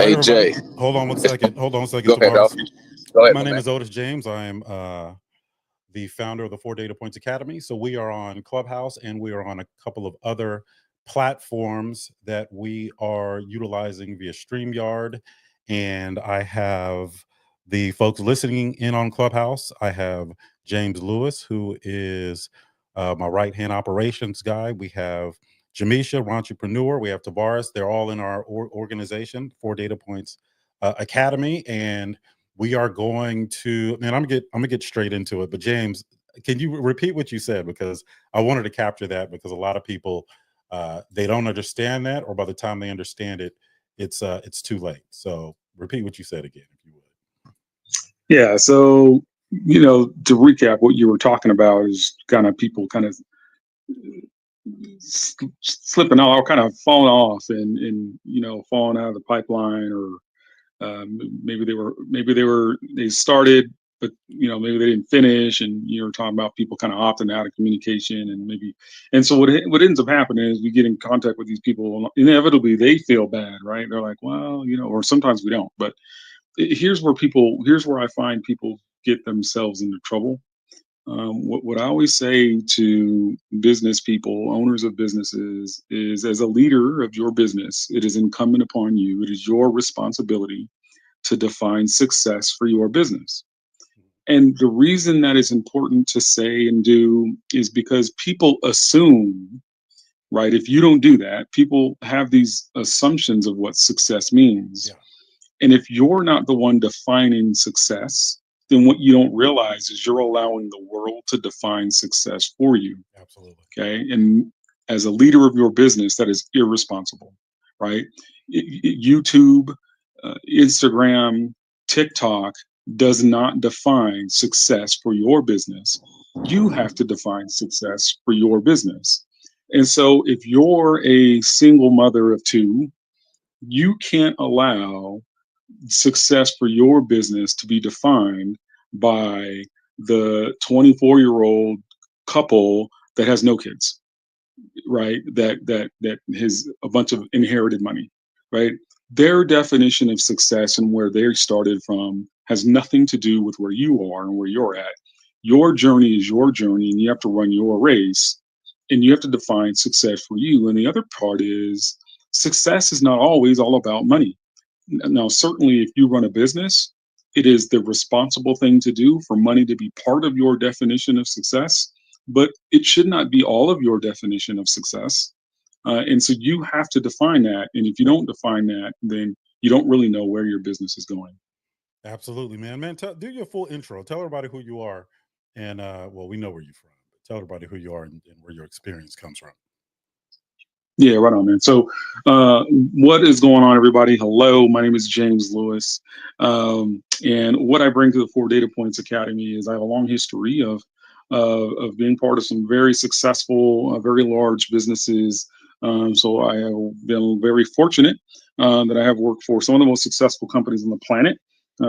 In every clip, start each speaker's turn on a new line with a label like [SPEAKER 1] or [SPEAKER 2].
[SPEAKER 1] right,
[SPEAKER 2] Hey
[SPEAKER 1] everybody.
[SPEAKER 2] Jay,
[SPEAKER 1] Hold on one
[SPEAKER 2] it's,
[SPEAKER 1] second. Hold on one second,
[SPEAKER 2] go ahead, dog.
[SPEAKER 1] Tavares.
[SPEAKER 2] Go ahead,
[SPEAKER 1] My
[SPEAKER 2] my
[SPEAKER 1] name
[SPEAKER 2] man.
[SPEAKER 1] is Otis James. I am the founder of the Four Data Points Academy. So we are on Clubhouse and we are on a couple of other platforms that we are utilizing via StreamYard. And I have the folks listening in on Clubhouse. I have James Lewis, who is my right hand operations guy. We have Jamisha, entrepreneur. We have Tavares. They're all in our organization, Four Data Points Academy. And we are going to, man, I'm gonna get straight into it. But James, can you repeat what you said? Because I wanted to capture that because a lot of people they don't understand that, or by the time they understand it, it's too late. So repeat what you said again, if you would.
[SPEAKER 3] Yeah. So, to recap, what you were talking about is kind of people kind of slipping off, or kind of falling off, and falling out of the pipeline, or they started, but maybe they didn't finish, and you're talking about people kind of opting out of communication, and so what ends up happening is we get in contact with these people, and inevitably they feel bad, right? They're like, well, or sometimes we don't, but here's where I find people get themselves into trouble. What I always say to business people, owners of businesses, is as a leader of your business, it is incumbent upon you, it is your responsibility to define success for your business. And the reason that is important to say and do is because people assume, right? If you don't do that, people have these assumptions of what success means.
[SPEAKER 1] Yeah,
[SPEAKER 3] And if you're not the one defining success, then what you don't realize is you're allowing the world to define success for you.
[SPEAKER 1] absolutely.
[SPEAKER 3] Okay. And as a leader of your business, that is irresponsible, right? YouTube, Instagram, TikTok does not define success for your business. You have to define success for your business. And so if you're a single mother of two, you can't allow success for your business to be defined by the 24-year-old couple that has no kids, right? That has a bunch of inherited money, right? Their definition of success and where they started from has nothing to do with where you are and where you're at. Your journey is your journey, and you have to run your race, and you have to define success for you. And the other part is success is not always all about money. Now, certainly, if you run a business, it is the responsible thing to do for money to be part of your definition of success, but it should not be all of your definition of success. And so you have to define that. And if you don't define that, then you don't really know where your business is going.
[SPEAKER 1] Absolutely, man. Man, do your full intro. Tell everybody who you are, and well, we know where you're from, but tell everybody who you are and where your experience comes from.
[SPEAKER 3] Yeah, right on, man. So, what is going on, everybody? Hello, my name is James Lewis. And what I bring to the Four Data Points Academy is I have a long history of being part of some very successful, very large businesses. So, I have been very fortunate that I have worked for some of the most successful companies on the planet,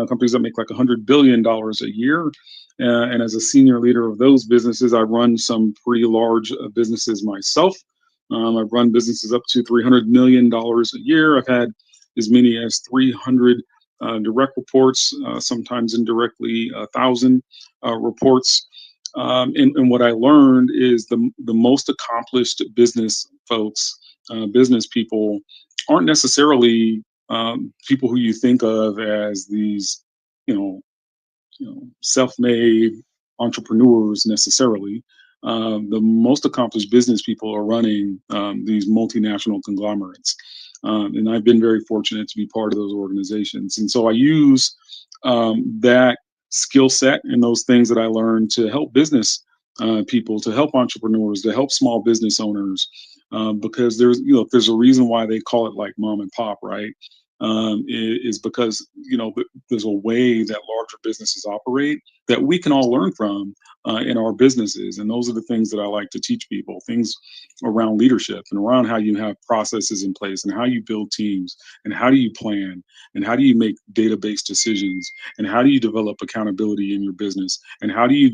[SPEAKER 3] companies that make like $100 billion a year. And as a senior leader of those businesses, I run some pretty large businesses myself. I've run businesses up to $300 million a year. I've had as many as 300 direct reports, sometimes indirectly 1,000 reports. And what I learned is the most accomplished business folks, business people, aren't necessarily people who you think of as these, you know, self-made entrepreneurs necessarily. The most accomplished business people are running these multinational conglomerates. And I've been very fortunate to be part of those organizations. And so I use that skill set and those things that I learned to help business people, to help entrepreneurs, to help small business owners. Because there's a reason why they call it like mom and pop, right? Is because there's a way that larger businesses operate that we can all learn from in our businesses. And those are the things that I like to teach people, things around leadership and around how you have processes in place and how you build teams and how do you plan and how do you make database decisions and how do you develop accountability in your business and how do you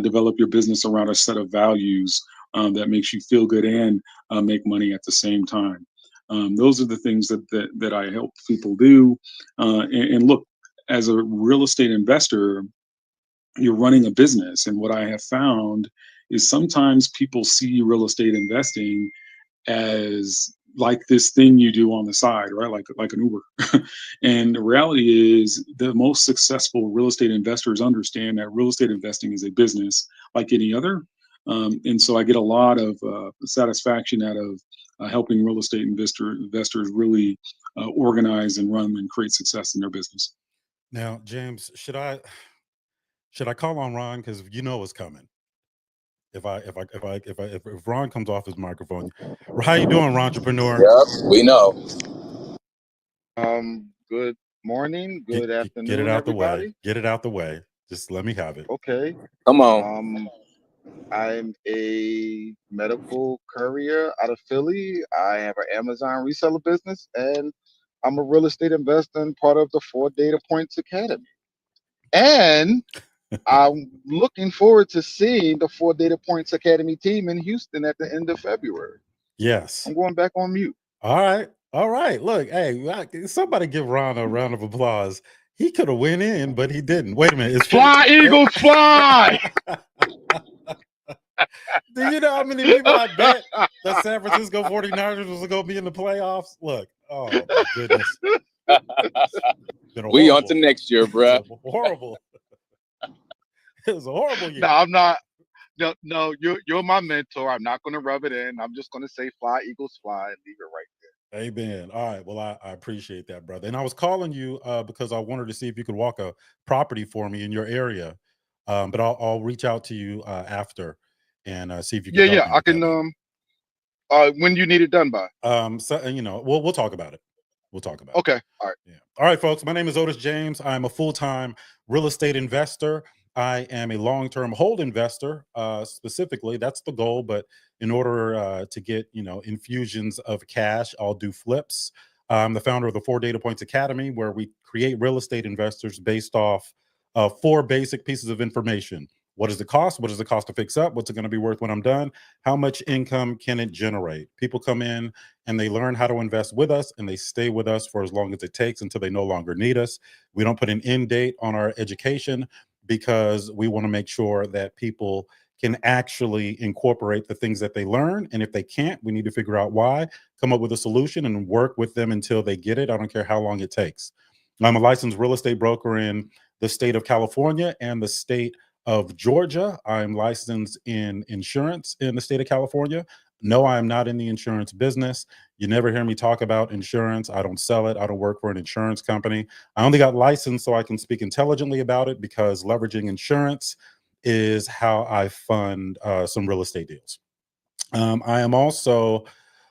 [SPEAKER 3] develop your business around a set of values that makes you feel good and make money at the same time. Those are the things that I help people do. And look, as a real estate investor, you're running a business, and what I have found is sometimes people see real estate investing as like this thing you do on the side, right? Like an Uber. And the reality is the most successful real estate investors understand that real estate investing is a business like any other. And so I get a lot of satisfaction out of helping real estate investors really organize and run and create success in their business.
[SPEAKER 1] Now, James, should I call on Ron because you know it's coming? If Ron comes off his microphone, how you doing, Ron entrepreneur?
[SPEAKER 2] Yep, we know.
[SPEAKER 4] Good morning, good
[SPEAKER 1] Get it
[SPEAKER 4] afternoon,
[SPEAKER 1] out the way.
[SPEAKER 4] everybody.
[SPEAKER 1] Get it out the way. Just let me have it.
[SPEAKER 4] Okay.
[SPEAKER 2] Come on.
[SPEAKER 4] I'm a medical courier out of Philly. I have an Amazon reseller business, and I'm a real estate investor and part of the 4 Data Points Academy. And I'm looking forward to seeing the 4 Data Points Academy team in Houston at the end of February.
[SPEAKER 1] Yes.
[SPEAKER 4] I'm going back on mute.
[SPEAKER 1] All right. All right. Look, hey, somebody give Ron a round of applause. He could have went in, but he didn't. Wait a minute. It's
[SPEAKER 4] Fly, Eagles, fly!
[SPEAKER 1] Do you know how many people I bet the San Francisco 49ers was going to be in the playoffs? Look, oh my goodness.
[SPEAKER 2] We on to next year, bruh.
[SPEAKER 1] Horrible. It was a horrible year.
[SPEAKER 4] No, I'm not. No, you're my mentor. I'm not going to rub it in. I'm just going to say fly, Eagles, fly, and leave it right there.
[SPEAKER 1] Amen. All right. Well, I appreciate that, brother. And I was calling you because I wanted to see if you could walk a property for me in your area. But I'll reach out to you after and see if you can.
[SPEAKER 4] Yeah. I can. When you need it done by?
[SPEAKER 1] So we'll talk about it. We'll talk about it.
[SPEAKER 4] Okay. All right.
[SPEAKER 1] Yeah. All right, folks. My name is Otis James. I'm a full-time real estate investor. I am a long-term hold investor. Specifically, that's the goal. But in order to get infusions of cash, I'll do flips. I'm the founder of the 4 Data Points Academy, where we create real estate investors based off 4 basic pieces of information. What is the cost? What is the cost to fix up? What's it going to be worth when I'm done? How much income can it generate? People come in and they learn how to invest with us, and they stay with us for as long as it takes until they no longer need us. We don't put an end date on our education because we want to make sure that people can actually incorporate the things that they learn. And if they can't, we need to figure out why, come up with a solution, and work with them until they get it. I don't care how long it takes. I'm a licensed real estate broker in the state of California and the state of Georgia. I'm licensed in insurance in the state of California. No, I am not in the insurance business. You never hear me talk about insurance. I don't sell it. I don't work for an insurance company. I only got licensed so I can speak intelligently about it, because leveraging insurance is how I fund some real estate deals. I am also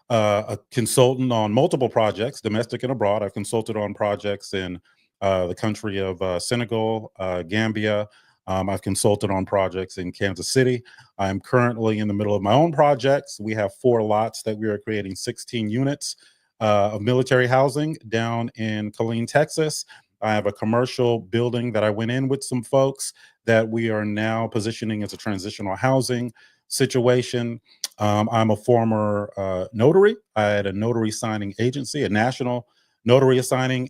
[SPEAKER 1] a consultant on multiple projects, domestic and abroad. I've consulted on projects in the country of Senegal, Gambia. I've consulted on projects in Kansas City. I'm currently in the middle of my own projects. We have 4 lots that we are creating 16 units of military housing down in Killeen, Texas. I have a commercial building that I went in with some folks that we are now positioning as a transitional housing situation. I'm a former notary. I had a notary signing agency, a national notary signing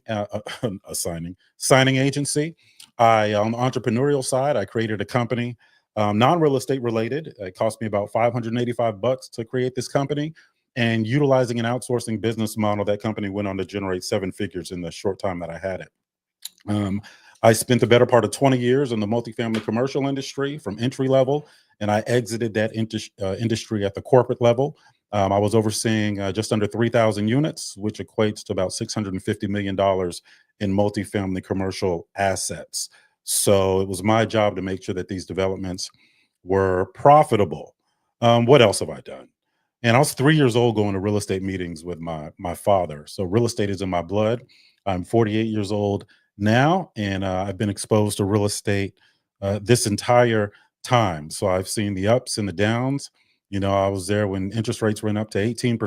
[SPEAKER 1] agency. On the entrepreneurial side, I created a company, non-real estate related. It cost me about $585 to create this company, and utilizing an outsourcing business model, that company went on to generate 7 figures in the short time that I had it. I spent the better part of 20 years in the multifamily commercial industry from entry level, and I exited that industry at the corporate level. I was overseeing just under 3,000 units, which equates to about $650 million in multifamily commercial assets. So it was my job to make sure that these developments were profitable. What else have I done? And I was 3 years old going to real estate meetings with my father. So real estate is in my blood. I'm 48 years old now, and I've been exposed to real estate this entire time. So I've seen the ups and the downs. I was there when interest rates went up to 18%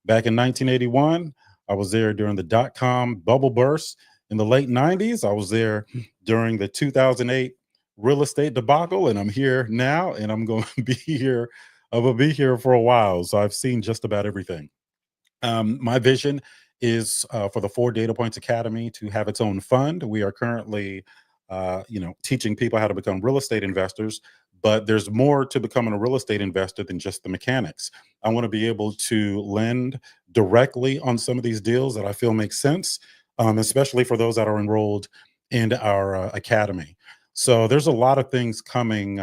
[SPEAKER 1] back in 1981. I was there during the dot-com bubble burst in the late 90s. I was there during the 2008 real estate debacle, and I'm here now, and I'm going to be here. I will be here for a while. So I've seen just about everything. My vision is for the Four Data Points Academy to have its own fund. We are currently, teaching people how to become real estate investors, but there's more to becoming a real estate investor than just the mechanics. I want to be able to lend directly on some of these deals that I feel make sense, especially for those that are enrolled in our academy. So there's a lot of things coming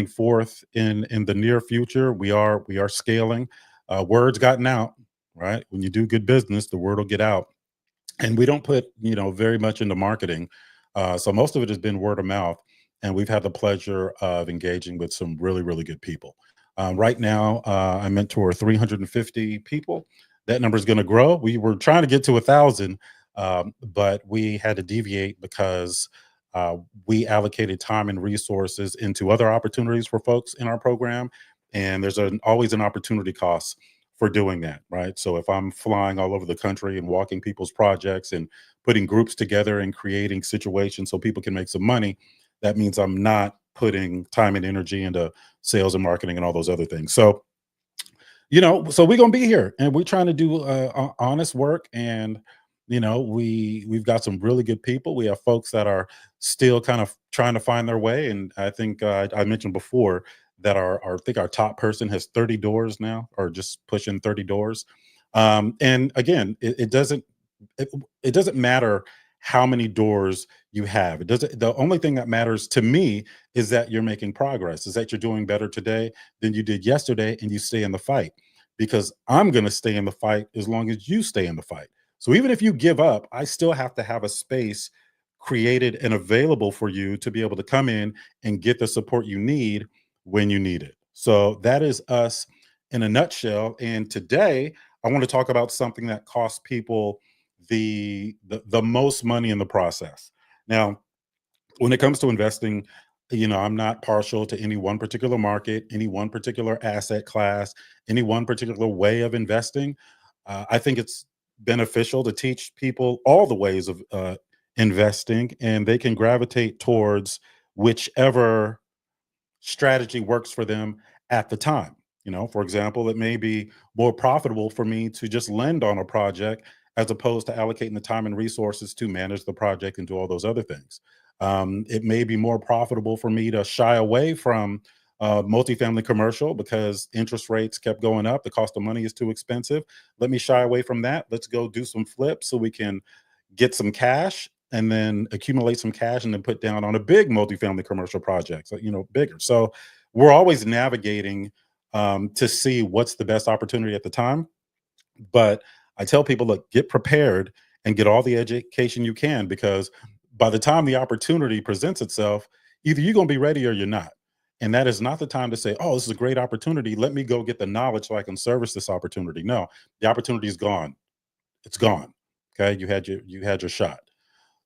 [SPEAKER 1] forth in the near future. We are scaling. Word's gotten out, right? When you do good business, the word will get out. And we don't put, very much into marketing. So most of it has been word of mouth. And we've had the pleasure of engaging with some really, really good people. Right now, I mentor 350 people. That number is going to grow. We were trying to get to 1,000, but we had to deviate because we allocated time and resources into other opportunities for folks in our program. And there's always an opportunity cost for doing that, right? So if I'm flying all over the country and walking people's projects and putting groups together and creating situations so people can make some money, that means I'm not putting time and energy into sales and marketing and all those other things. So, so we're gonna be here and we're trying to do honest work. And we've got some really good people. We have folks that are still kind of trying to find their way. And I think I mentioned before that I think our top person has 30 doors now, or just pushing 30 doors. And again, it, it doesn't matter how many doors you have. It doesn't. The only thing that matters to me is that you're making progress, is that you're doing better today than you did yesterday, and you stay in the fight. Because I'm going to stay in the fight as long as you stay in the fight. So even if you give up, I still have to have a space created and available for you to be able to come in and get the support you need when you need it. So that is us in a nutshell. And today I want to talk about something that costs people the most money in the process. Now, when it comes to investing, I'm not partial to any one particular market, any one particular asset class, any one particular way of investing. I think it's beneficial to teach people all the ways of investing, and they can gravitate towards whichever strategy works for them at the time. For example, it may be more profitable for me to just lend on a project as opposed to allocating the time and resources to manage the project and do all those other things. It may be more profitable for me to shy away from multifamily commercial because interest rates kept going up. The cost of money is too expensive. Let me shy away from that. Let's go do some flips so we can get some cash and then accumulate some cash and then put down on a big multifamily commercial project, so, bigger. So we're always navigating to see what's the best opportunity at the time. But I tell people, look, get prepared and get all the education you can, because by the time the opportunity presents itself, either you're going to be ready or you're not. And that is not the time to say, oh, this is a great opportunity. Let me go get the knowledge so I can service this opportunity. No, the opportunity is gone. It's gone. Okay. You had your shot.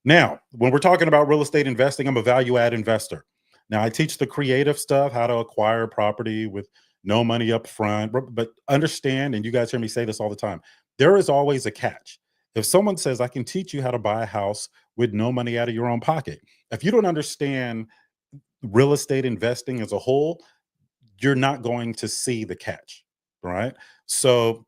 [SPEAKER 1] Now, when we're talking about real estate investing, I'm a value add investor. Now, I teach the creative stuff, how to acquire property with no money up front, but understand, and you guys hear me say this all the time, there is always a catch. If someone says, I can teach you how to buy a house with no money out of your own pocket, if you don't understand real estate investing as a whole, you're not going to see the catch, right? So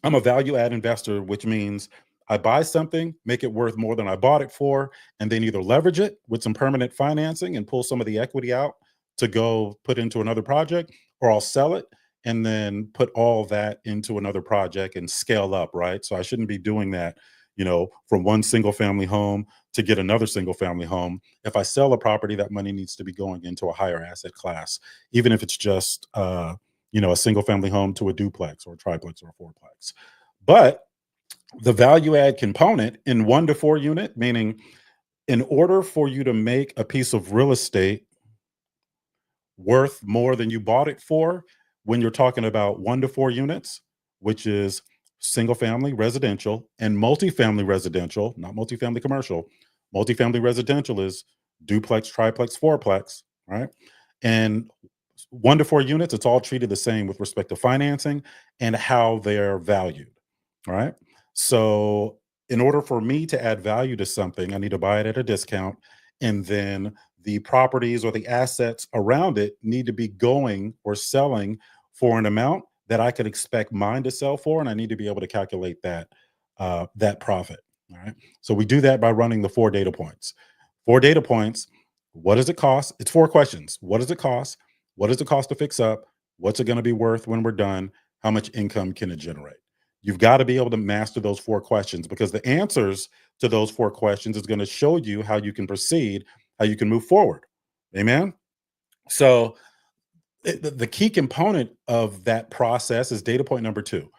[SPEAKER 1] I'm a value add investor, which means I buy something, make it worth more than I bought it for, and then either leverage it with some permanent financing and pull some of the equity out to go put into another project, or I'll sell it and then put all that into another project and scale up, right? So I shouldn't be doing that, from one single family home to get another single family home. If I sell a property, that money needs to be going into a higher asset class, even if it's just a single family home to a duplex or a triplex or a fourplex. But the value add component in 1 to 4 unit, meaning in order for you to make a piece of real estate worth more than you bought it for, when you're talking about 1 to 4 units, which is single family residential and multifamily residential, not multifamily commercial. Multifamily residential is duplex, triplex, fourplex, right? And 1 to 4 units, it's all treated the same with respect to financing and how they're valued. All right. So, in order for me to add value to something, I need to buy it at a discount. And then the properties or the assets around it need to be going or selling for an amount that I could expect mine to sell for, and I need to be able to calculate that profit. All right. So we do that by running the 4 data points. 4 data points. What does it cost? It's 4 questions. What does it cost? What does it cost to fix up? What's it going to be worth when we're done? How much income can it generate? You've got to be able to master those 4 questions, because the answers to those 4 questions is going to show you how you can proceed, how you can move forward. Amen. So the key component of that process is data point number 2.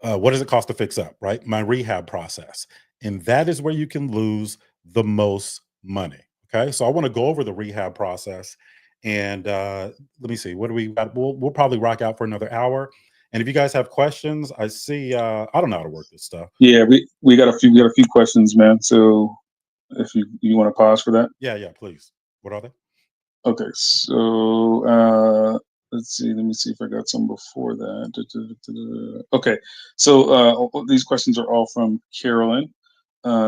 [SPEAKER 1] What does it cost to fix up, right? My rehab process. And that is where you can lose the most money. Okay. So I want to go over the rehab process. And let me see. What do we got? We'll probably rock out for another hour. And if you guys have questions, I see I don't know how to work this stuff.
[SPEAKER 3] Yeah, we got a few questions, man. So if you want to pause for that.
[SPEAKER 1] Yeah, please. What are they?
[SPEAKER 3] Okay, so let's see. Let me see if I got some before that. Okay, so these questions are all from Carolyn.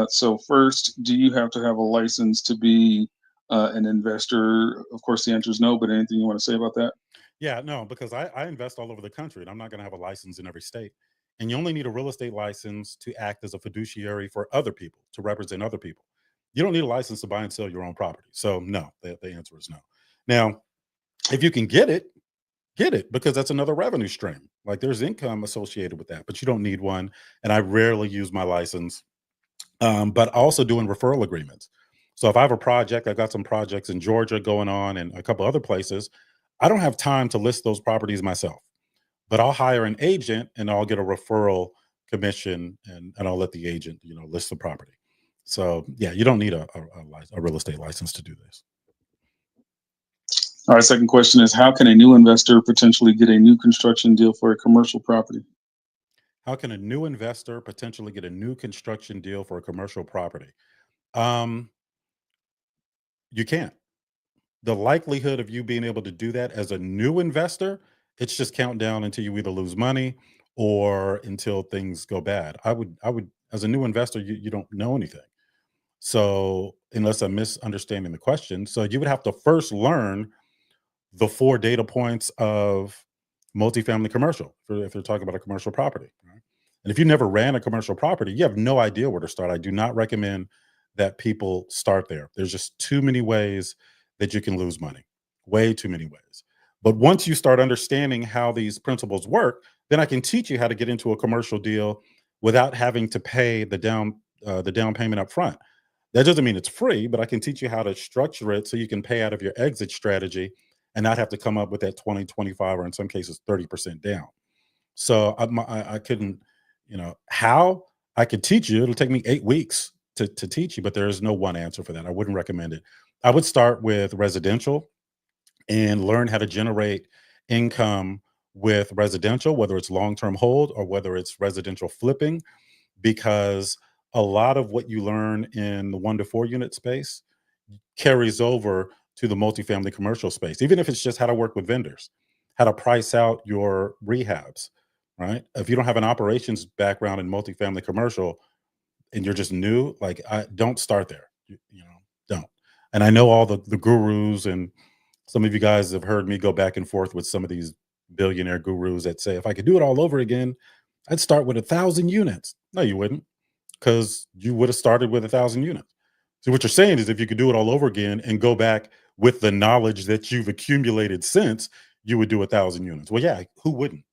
[SPEAKER 3] So first, do you have to have a license to be an investor? Of course, the answer is no. But anything you want to say about that?
[SPEAKER 1] Yeah, no, because I invest all over the country, and I'm not going to have a license in every state. And you only need a real estate license to act as a fiduciary for other people, to represent other people. You don't need a license to buy and sell your own property. So no, the answer is no. Now, if you can get it, because that's another revenue stream. Like, there's income associated with that, but you don't need one. And I rarely use my license, but also doing referral agreements. So if I have a project, I've got some projects in Georgia going on and a couple other places. I don't have time to list those properties myself, but I'll hire an agent and I'll get a referral commission, and I'll let the agent, list the property. So yeah, you don't need a real estate license to do this.
[SPEAKER 3] All right, second question is, how can a new investor potentially get a new construction deal for a commercial property?
[SPEAKER 1] How can a new investor potentially get a new construction deal for a commercial property? You can't. The likelihood of you being able to do that as a new investor, it's just count down until you either lose money or until things go bad. I would, as a new investor, you don't know anything. So unless I'm misunderstanding the question, so you would have to first learn the 4 data points of multifamily commercial, if they're talking about a commercial property. Right? And if you never ran a commercial property, you have no idea where to start. I do not recommend that people start there. There's just too many ways that you can lose money, way too many ways. But once you start understanding how these principles work, then I can teach you how to get into a commercial deal without having to pay the down payment up front. That doesn't mean it's free, but I can teach you how to structure it so you can pay out of your exit strategy and not have to come up with that 20, 25, or in some cases 30% down. So I couldn't, how I could teach you. It'll take me 8 weeks to teach you, but there is no one answer for that. I wouldn't recommend it. I would start with residential and learn how to generate income with residential, whether it's long-term hold or whether it's residential flipping, because a lot of what you learn in the 1 to 4 unit space carries over to the multifamily commercial space, even if it's just how to work with vendors, how to price out your rehabs, right? If you don't have an operations background in multifamily commercial and you're just new, like, I don't start there, don't. And I know all the gurus, and some of you guys have heard me go back and forth with some of these billionaire gurus that say, if I could do it all over again, I'd start with 1,000 units. No, you wouldn't, because you would have started with 1,000 units. So what you're saying is, if you could do it all over again and go back with the knowledge that you've accumulated since, you would do 1,000 units. Well, yeah, who wouldn't,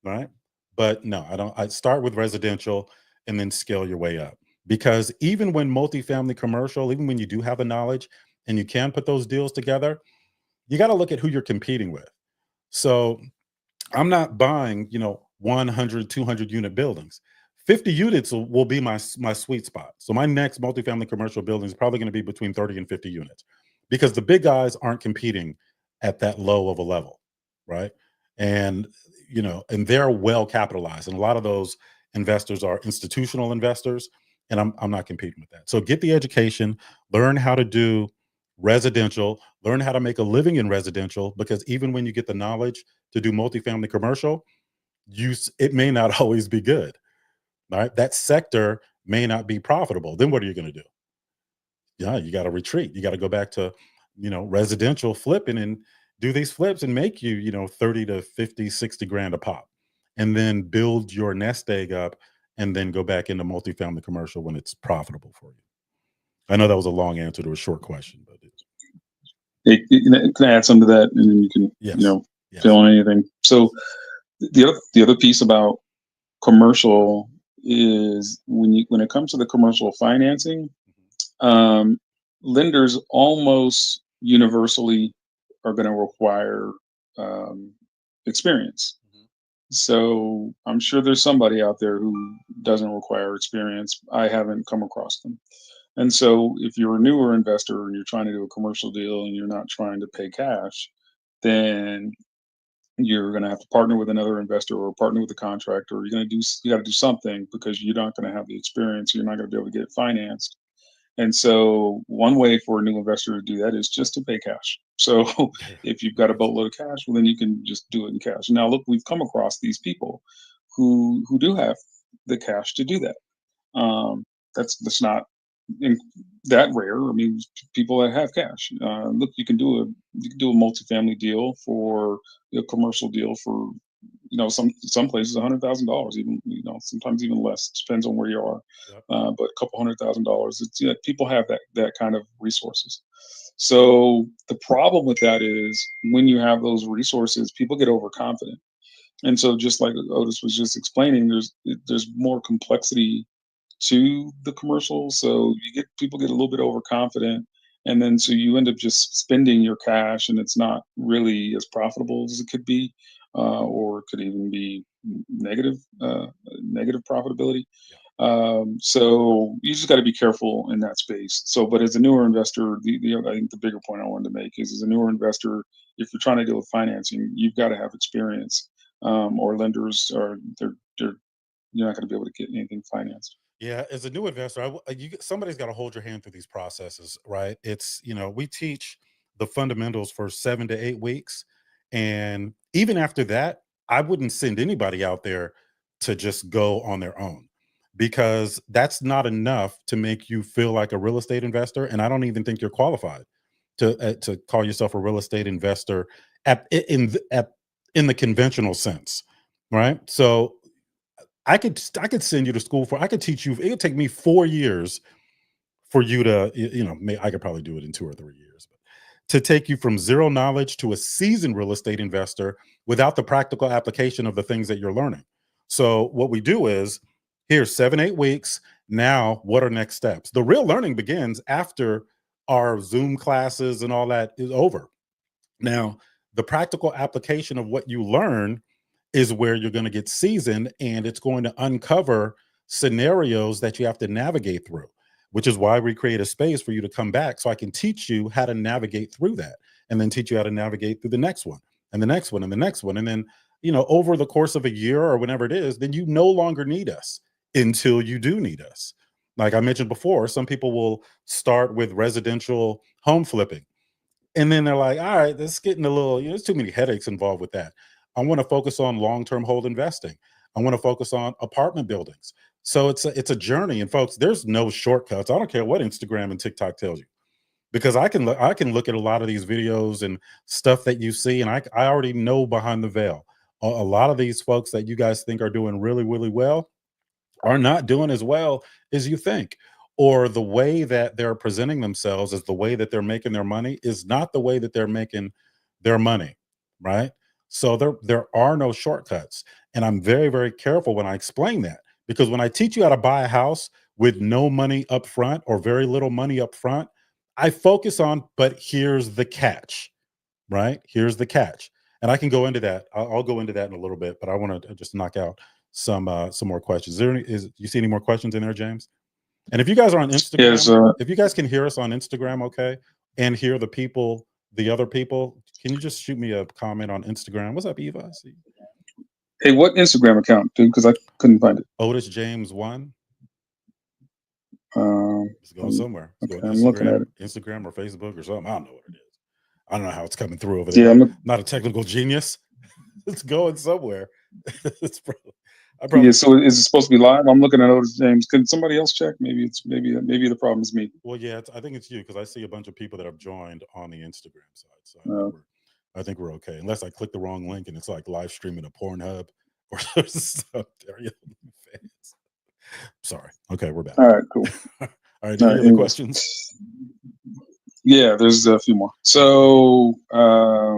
[SPEAKER 1] right? But no, I don't. I start with residential and then scale your way up, because even when multifamily commercial, even when you do have the knowledge and you can put those deals together, you got to look at who you're competing with. So I'm not buying, 100, 200 unit buildings. 50 units will be my sweet spot. So my next multifamily commercial building is probably going to be between 30 and 50 units, because the big guys aren't competing at that low of a level, right? And and they're well capitalized, and a lot of those investors are institutional investors, and I'm not competing with that. So get the education, learn how to do residential, learn how to make a living in residential, because even when you get the knowledge to do multifamily commercial, it may not always be good. Right? That sector may not be profitable. Then what are you going to do? Yeah, you got to retreat. You got to go back to, residential flipping, and do these flips and make you, 30 to 50, 60 grand a pop, and then build your nest egg up and then go back into multifamily commercial when it's profitable for you. I know that was a long answer to a short question, but
[SPEAKER 3] Can I add some to that, and then you can,
[SPEAKER 1] yes, yes.
[SPEAKER 3] fill in anything. So the other piece about commercial is when it comes to the commercial financing, lenders almost universally are going to require experience. So I'm sure there's somebody out there who doesn't require experience. I haven't come across them. And so if you're a newer investor and you're trying to do a commercial deal and you're not trying to pay cash, then you're going to have to partner with another investor or partner with a contractor. You got to do something, because you're not going to have the experience. You're not going to be able to get it financed. And so one way for a new investor to do that is just to pay cash. So if you've got a boatload of cash, well, then you can just do it in cash. Now, look, we've come across these people who do have the cash to do that. That's not that rare. I mean, people that have cash. Look, you can do a multifamily deal for a commercial deal for some places $100,000, even sometimes even less. Depends on where you are.
[SPEAKER 1] Yep.
[SPEAKER 3] But a couple $100,000. It's people have that kind of resources. So the problem with that is when you have those resources, people get overconfident. And so just like Otis was just explaining, there's more complexity to the commercial. So people get a little bit overconfident, and then so you end up just spending your cash, and it's not really as profitable as it could be, or it could even be negative profitability. So you just got to be careful in that space. So, but as a newer investor, I think the bigger point I wanted to make is, as a newer investor, if you're trying to deal with financing, you've got to have experience, or lenders you're not going to be able to get anything financed.
[SPEAKER 1] Yeah, as a new investor, somebody's got to hold your hand through these processes, right? It's, we teach the fundamentals for 7 to 8 weeks. And even after that, I wouldn't send anybody out there to just go on their own, because that's not enough to make you feel like a real estate investor. And I don't even think you're qualified to call yourself a real estate investor in the conventional sense, right? So I could send you to school I could teach you. It would take me 4 years for you to, I could probably do it in 2 or 3 years, but to take you from zero knowledge to a seasoned real estate investor without the practical application of the things that you're learning. So what we do is, here's 7, 8 weeks. Now, what are next steps? The real learning begins after our Zoom classes and all that is over. Now, the practical application of what you learn is where you're going to get seasoned, and it's going to uncover scenarios that you have to navigate through, which is why we create a space for you to come back so I can teach you how to navigate through that, and then teach you how to navigate through the next one and the next one and the next one. And then, over the course of a year or whenever it is, then you no longer need us until you do need us. Like I mentioned before, some people will start with residential home flipping, and then they're like, all right, this is getting a little, there's too many headaches involved with that. I want to focus on long-term hold investing. I want to focus on apartment buildings. So it's a journey. And folks, there's no shortcuts. I don't care what Instagram and TikTok tells you, because I can look at a lot of these videos and stuff that you see, and I already know behind the veil. A lot of these folks that you guys think are doing really, really well are not doing as well as you think. Or the way that they're presenting themselves as the way that they're making their money is not the way that they're making their money, right? So there are no shortcuts. And I'm very, very careful when I explain that, because when I teach you how to buy a house with no money up front or very little money up front, I focus on, but here's the catch, right? Here's the catch. And I can go into that. I'll go into that in a little bit, but I want to just knock out some more questions. You see any more questions in there, James? And if you guys are on Instagram,
[SPEAKER 3] Yes,
[SPEAKER 1] if you guys can hear us on Instagram, okay, and hear the other people, can you just shoot me a comment on Instagram? What's up, Eva? I see.
[SPEAKER 3] hey, what Instagram account, dude? Because I couldn't find it.
[SPEAKER 1] Otis James 1. It's going somewhere. It's
[SPEAKER 3] okay,
[SPEAKER 1] going
[SPEAKER 3] I'm looking at it.
[SPEAKER 1] Instagram or Facebook or something. I don't know what it is. I don't know how it's coming through over there.
[SPEAKER 3] Yeah,
[SPEAKER 1] I'm not a technical genius. It's going somewhere.
[SPEAKER 3] Yeah, so is it supposed to be live? I'm looking at Otis James. Can somebody else check? Maybe the problem is me.
[SPEAKER 1] Well, yeah, I think it's you, because I see a bunch of people that have joined on the Instagram side. So I think we're okay. Unless I click the wrong link and it's like live streaming a Pornhub or stuff there. Yeah, fans. Sorry. Okay, we're back.
[SPEAKER 3] All right, cool.
[SPEAKER 1] All right,
[SPEAKER 3] All
[SPEAKER 1] any
[SPEAKER 3] right,
[SPEAKER 1] other
[SPEAKER 3] anyways.
[SPEAKER 1] questions?
[SPEAKER 3] Yeah, there's a few more. So, all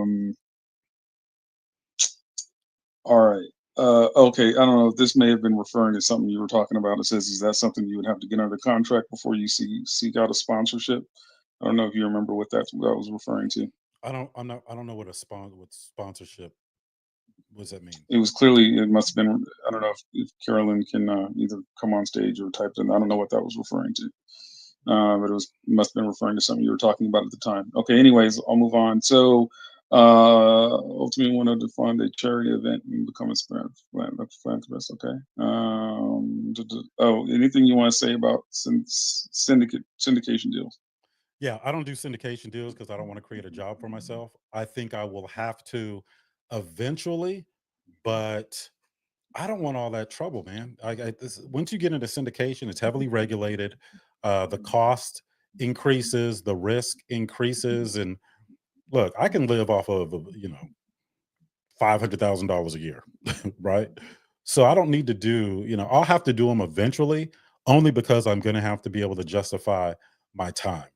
[SPEAKER 3] right. Okay, I don't know if this may have been referring to something you were talking about. It says, is that something you would have to get under contract before you seek out a sponsorship? I don't know if you remember what that was referring to.
[SPEAKER 1] I don't know what what sponsorship. What does that mean?
[SPEAKER 3] It was clearly, it must have been, I don't know if Carolyn can either come on stage or type in. I don't know what that was referring to. But it must have been referring to something you were talking about at the time. Okay, anyways, I'll move on. So, ultimately wanted to fund a charity event and become a philanthropist. Okay. Anything you want to say about syndication deals?
[SPEAKER 1] Yeah, I don't do syndication deals because I don't want to create a job for myself. I think I will have to eventually, but I don't want all that trouble, man. Once you get into syndication, it's heavily regulated. The cost increases, the risk increases, and look, I can live off of $500,000 a year, right? So I don't need to do, I'll have to do them eventually, only because I'm going to have to be able to justify my time.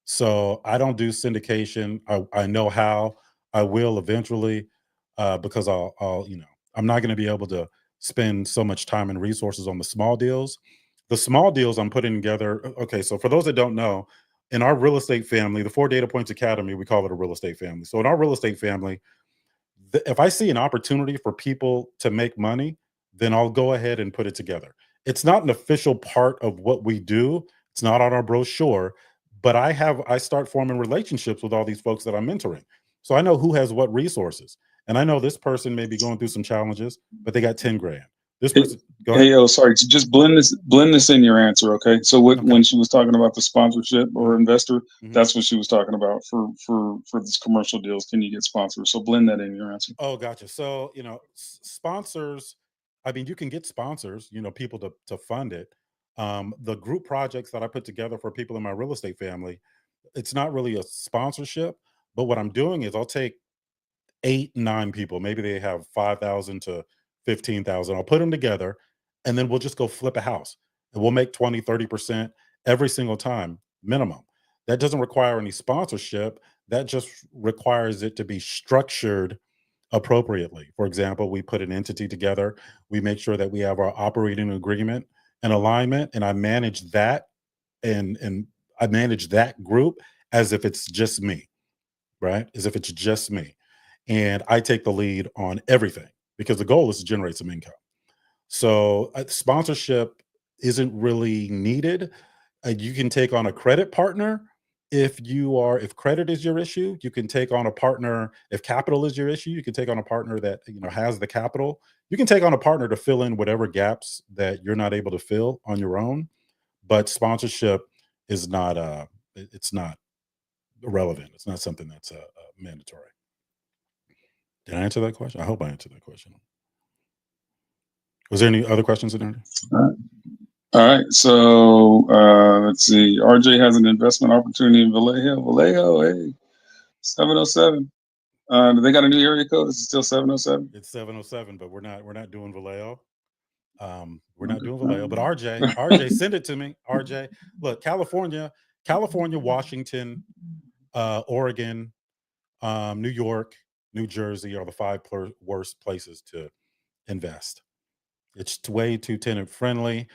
[SPEAKER 1] So I don't do syndication. I know how. I will eventually, because I'm not going to be able to spend so much time and resources on the small deals. The small deals I'm putting together. Okay, so for those that don't know, in our real estate family, the 4 Data Points Academy, we call it a real estate family. So in our real estate family, if I see an opportunity for people to make money, then I'll go ahead and put it together. It's not an official part of what we do. It's not on our brochure, but I start forming relationships with all these folks that I'm mentoring. So I know who has what resources. And I know this person may be going through some challenges, but they got 10 grand. This person, go ahead.
[SPEAKER 3] Hey, sorry. Just blend this in your answer, okay? So when she was talking about the sponsorship or investor, that's what she was talking about for these commercial deals. Can you get sponsors? So blend that in your answer.
[SPEAKER 1] Oh, gotcha. So, sponsors, I mean, you can get sponsors, people to fund it. The group projects that I put together for people in my real estate family, it's not really a sponsorship, but what I'm doing is I'll take 8, 9 people, maybe they have 5,000 to 15,000. I'll put them together and then we'll just go flip a house and we'll make 20, 30% every single time minimum. That doesn't require any sponsorship. That just requires it to be structured appropriately. For example, we put an entity together. We make sure that we have our operating agreement and alignment, and I manage that and I manage that group as if it's just me, right? As if it's just me. And I take the lead on everything because the goal is to generate some income. So sponsorship isn't really needed. You can take on a credit partner if credit is your issue. You can take on a partner if capital is your issue. You can take on a partner that has the capital. You can take on a partner to fill in whatever gaps that you're not able to fill on your own. But sponsorship is not it's not relevant. It's not something that's mandatory. Did I answer that question? I hope I answered that question. Was there any other questions in there?
[SPEAKER 3] All right. So let's see. RJ has an investment opportunity in Vallejo. Vallejo, hey, 707. Do they got a new area code? Is it still 707?
[SPEAKER 1] It's 707, but we're not doing Vallejo. We're not doing Vallejo, but RJ, send it to me. RJ, look, California, Washington, Oregon, New York, New Jersey are the 5 worst places to invest. It's way too tenant friendly.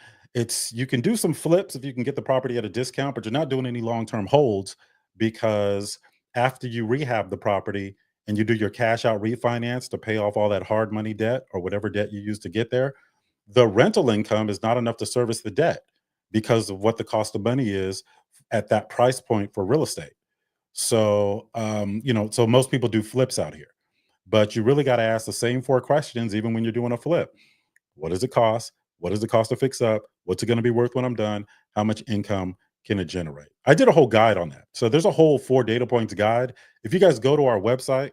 [SPEAKER 1] You can do some flips if you can get the property at a discount, but you're not doing any long-term holds because after you rehab the property and you do your cash out refinance to pay off all that hard money debt or whatever debt you used to get there, the rental income is not enough to service the debt because of what the cost of money is at that price point for real estate. So, so most people do flips out here, but you really got to ask the same 4 questions even when you're doing a flip. What does it cost? What does it cost to fix up? What's it going to be worth when I'm done? How much income can it generate? I did a whole guide on that. So there's a whole 4 data points guide. If you guys go to our website,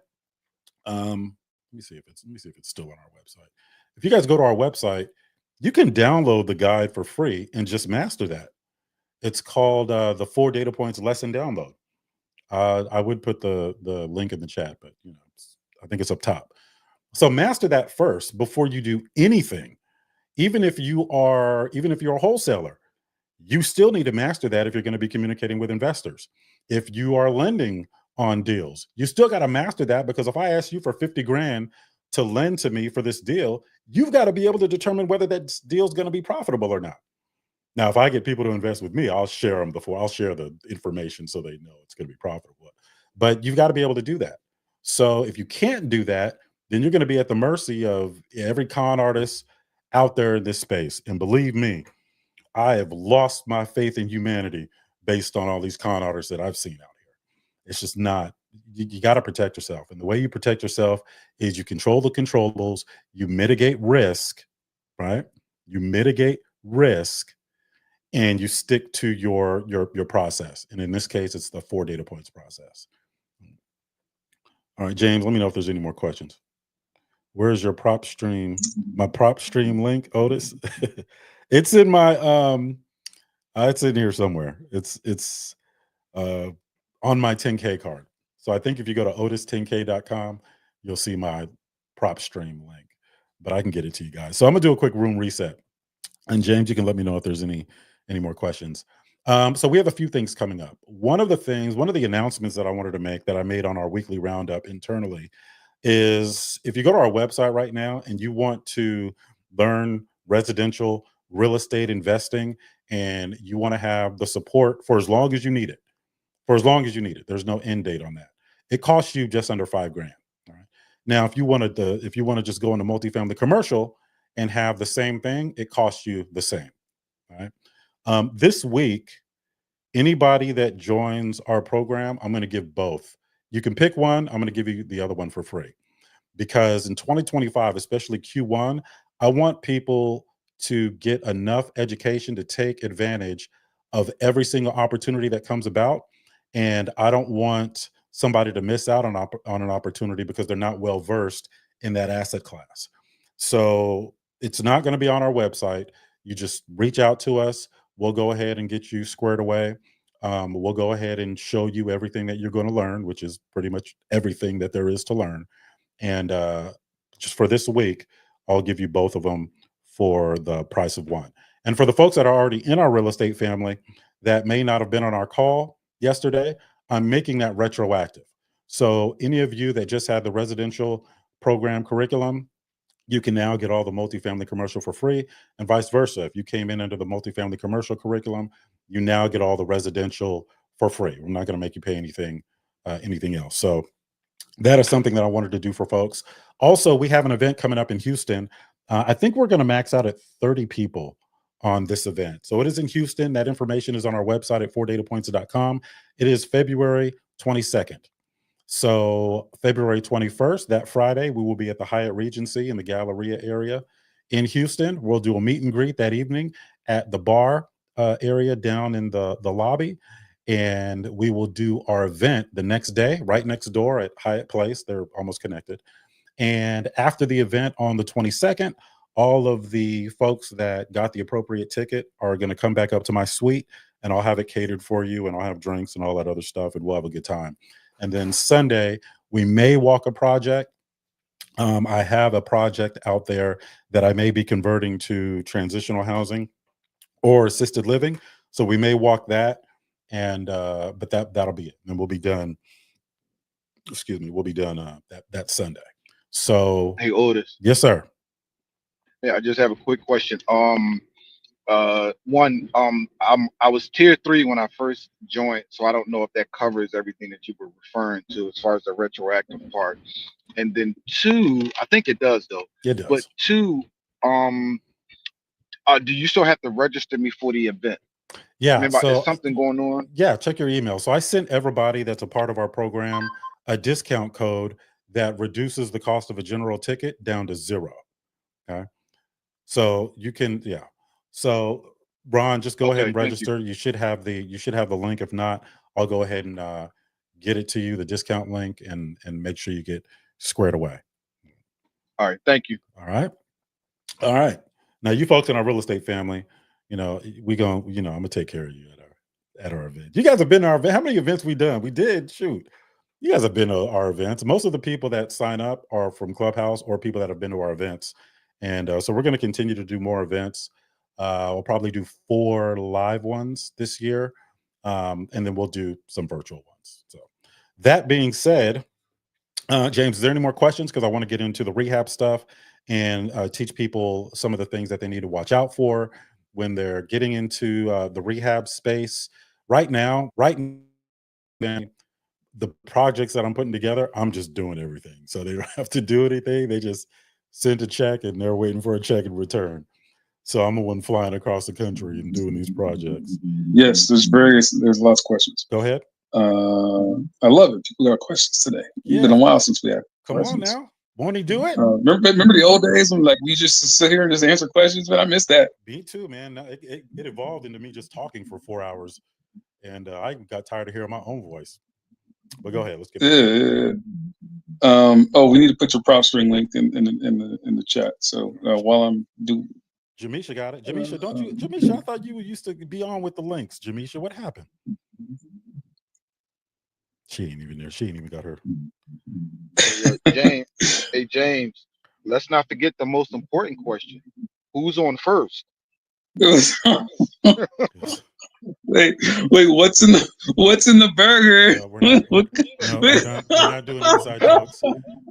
[SPEAKER 1] let me see if it's still on our website. If you guys go to our website, you can download the guide for free and just master that. It's called the 4 data points lesson download. I would put the link in the chat, but I think it's up top. So master that first before you do anything. Even if you're a wholesaler, you still need to master that if you're going to be communicating with investors. If you are lending on deals, you still got to master that, because if I ask you for 50 grand to lend to me for this deal, you've got to be able to determine whether that deal is going to be profitable or not. Now, if I get people to invest with me, I'll share the information so they know it's going to be profitable. But you've got to be able to do that. So if you can't do that, then you're going to be at the mercy of every con artist out there in this space. And believe me, I have lost my faith in humanity based on all these con artists that I've seen out here. It's just not, you got to protect yourself. And the way you protect yourself is you control the controllables, you mitigate risk, right? You mitigate risk, and you stick to your process. And in this case, it's the 4 data points process. All right, James, let me know if there's any more questions. Where's your prop stream? My prop stream link, Otis? It's in my it's in here somewhere. It's on my 10K card. So I think if you go to otis10k.com, you'll see my prop stream link. But I can get it to you guys. So I'm gonna do a quick room reset. And James, you can let me know if there's any more questions. So we have a few things coming up. One of the announcements that I wanted to make, that I made on our weekly roundup internally, is if you go to our website right now and you want to learn residential real estate investing, and you want to have the support for as long as you need it, there's no end date on that. It costs you just under $5 grand. All right. Now, if you want to just go into multifamily commercial and have the same thing, it costs you the same. All right. This week, anybody that joins our program, I'm going to give both. You can pick one. I'm going to give you the other one for free, because in 2025, especially Q1, I want people to get enough education to take advantage of every single opportunity that comes about. And I don't want somebody to miss out on an opportunity because they're not well versed in that asset class. So it's not going to be on our website. You just reach out to us. We'll go ahead and get you squared away. We'll go ahead and show you everything that you're going to learn, which is pretty much everything that there is to learn. And just for this week, I'll give you both of them for the price of one. And for the folks that are already in our real estate family that may not have been on our call yesterday, I'm making that retroactive. So any of you that just had the residential program curriculum, you can now get all the multifamily commercial for free, and vice versa. If you came in under the multifamily commercial curriculum, you now get all the residential for free. We're not going to make you pay anything else. So that is something that I wanted to do for folks. Also, we have an event coming up in Houston. I think we're going to max out at 30 people on this event. So it is in Houston. That information is on our website at 4datapoints.com. It is February 22nd. So February 21st, that Friday, we will be at the Hyatt Regency in the Galleria area in Houston. We'll do a meet and greet that evening at the bar area down in the lobby. And we will do our event the next day, right next door at Hyatt Place. They're almost connected. And after the event on the 22nd, all of the folks that got the appropriate ticket are going to come back up to my suite, and I'll have it catered for you, and I'll have drinks and all that other stuff, and we'll have a good time. And then Sunday, we may walk a project. I have a project out there that I may be converting to transitional housing or assisted living. So we may walk that, and but that'll be it. And we'll be done. Excuse me, we'll be done that Sunday. So
[SPEAKER 4] Hey, Otis.
[SPEAKER 1] yes, sir.
[SPEAKER 4] Yeah, I just have a quick question. I was tier 3 when I first joined, so I don't know if that covers everything that you were referring to as far as the retroactive part. And then 2, I think it does though.
[SPEAKER 1] It does.
[SPEAKER 4] But 2, do you still have to register me for the event?
[SPEAKER 1] Yeah.
[SPEAKER 4] Remember,
[SPEAKER 1] So
[SPEAKER 4] there's something going on.
[SPEAKER 1] yeah, check your email. So I sent everybody that's a part of our program a discount code that reduces the cost of a general ticket down to 0. Okay. So you can, yeah. So Ron, just go ahead and
[SPEAKER 4] Thank you.
[SPEAKER 1] register. You should have the link. If not, I'll go ahead and get it to you, the discount link, and make sure you get squared away.
[SPEAKER 4] All right, thank you.
[SPEAKER 1] All right. All right. Now, you folks in our real estate family, I'm gonna take care of you at our event. You guys have been to our event. How many events we done? We did shoot. You guys have been to our events. Most of the people that sign up are from Clubhouse or people that have been to our events. And so we're going to continue to do more events. We'll probably do 4 live ones this year. And then we'll do some virtual ones. So that being said, James, is there any more questions? Because I want to get into the rehab stuff and teach people some of the things that they need to watch out for when they're getting into the rehab space. Right now, the projects that I'm putting together, I'm just doing everything. So they don't have to do anything. They just send a check and they're waiting for a check in return. So I'm the one flying across the country and doing these projects.
[SPEAKER 3] Yes, there's lots of questions.
[SPEAKER 1] Go ahead.
[SPEAKER 3] I love it. People got questions today.
[SPEAKER 1] Yeah.
[SPEAKER 3] It's been a while since we had
[SPEAKER 1] Come
[SPEAKER 3] questions.
[SPEAKER 1] on now. Won't he do it?
[SPEAKER 3] Remember the old days when like we just sit here and just answer questions? But I miss that.
[SPEAKER 1] Me too, man. It evolved into me just talking for 4 hours. And I got tired of hearing my own voice. But go ahead. Let's get it.
[SPEAKER 3] Oh, we need to put your prop string link in the chat. So while I'm doing,
[SPEAKER 1] Jamisha got it. Jamisha, don't you? Jamisha, I thought you used to be on with the links. Jamisha, what happened? She ain't even there. She ain't even got her.
[SPEAKER 4] Hey, James, let's not forget the most important question. Who's on first?
[SPEAKER 3] Wait, what's in the burger?
[SPEAKER 1] We're not doing inside jokes.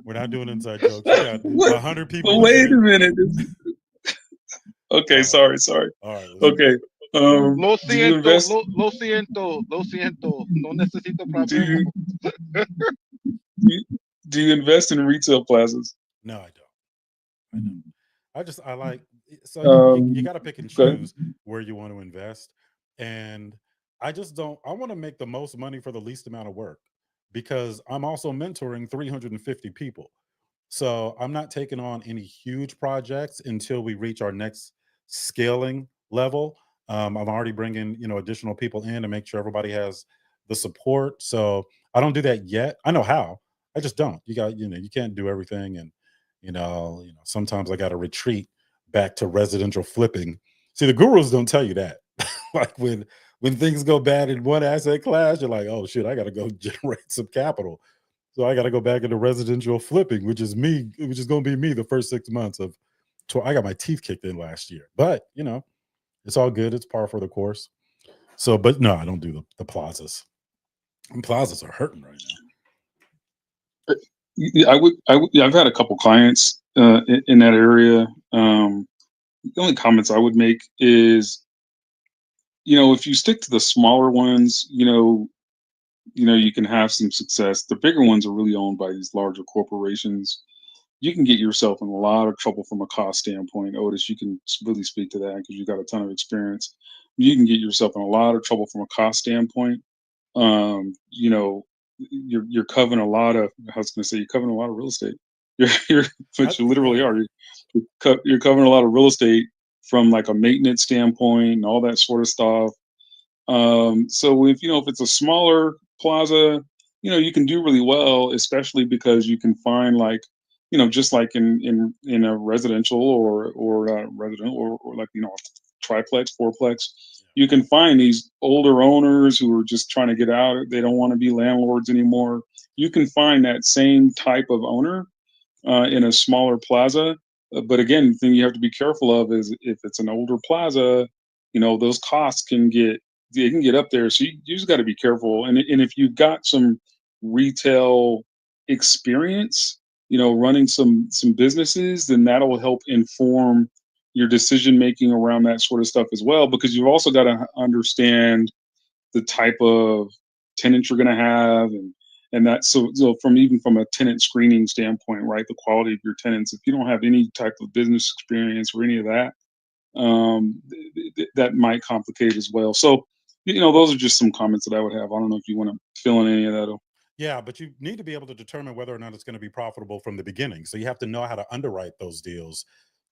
[SPEAKER 1] We're not doing inside jokes. We got 100 people.
[SPEAKER 3] Wait a minute. Okay, sorry.
[SPEAKER 1] All right.
[SPEAKER 3] Okay.
[SPEAKER 4] Lo
[SPEAKER 3] do you
[SPEAKER 4] siento,
[SPEAKER 3] invest?
[SPEAKER 4] lo siento. No necesito problema.
[SPEAKER 3] Do you invest in retail plazas?
[SPEAKER 1] No, I don't. I like, so you got to pick and choose where you want to invest. And I just don't, I want to make the most money for the least amount of work because I'm also mentoring 350 people. So I'm not taking on any huge projects until we reach our next scaling level. I'm already bringing, additional people in to make sure everybody has the support. So I don't do that yet. I know how. I just don't. You got, you can't do everything. And, sometimes I got to retreat back to residential flipping. See, the gurus don't tell you that. Like when things go bad in one asset class, you're like, oh shit, I got to go generate some capital. So I got to go back into residential flipping, which is going to be me the first 6 months of. I got my teeth kicked in last year, but it's all good. It's par for the course. So, but no, I don't do the plazas. And plazas are hurting right now.
[SPEAKER 3] I've had a couple clients in that area. The only comments I would make is, if you stick to the smaller ones, you can have some success. The bigger ones are really owned by these larger corporations. You can get yourself in a lot of trouble from a cost standpoint. Otis, you can really speak to that because you've got a ton of experience. You can get yourself in a lot of trouble from a cost standpoint. You're covering a lot of, I was going to say, you're covering a lot of real estate. But you literally are. You're covering a lot of real estate from like a maintenance standpoint and all that sort of stuff. So if it's a smaller plaza, you can do really well, especially because you can find like, just like in a residential or like, triplex, fourplex, you can find these older owners who are just trying to get out. They don't want to be landlords anymore. You can find that same type of owner in a smaller plaza. But again, the thing you have to be careful of is if it's an older plaza, those costs can get up there. So you just got to be careful. And if you've got some retail experience, running some businesses, then that'll help inform your decision making around that sort of stuff as well, because you've also got to understand the type of tenants you're going to have, and that so from a tenant screening standpoint, right? The quality of your tenants. If you don't have any type of business experience or any of that, that might complicate as well. So, those are just some comments that I would have. I don't know if you want to fill in any of that.
[SPEAKER 1] Yeah, but you need to be able to determine whether or not it's going to be profitable from the beginning. So you have to know how to underwrite those deals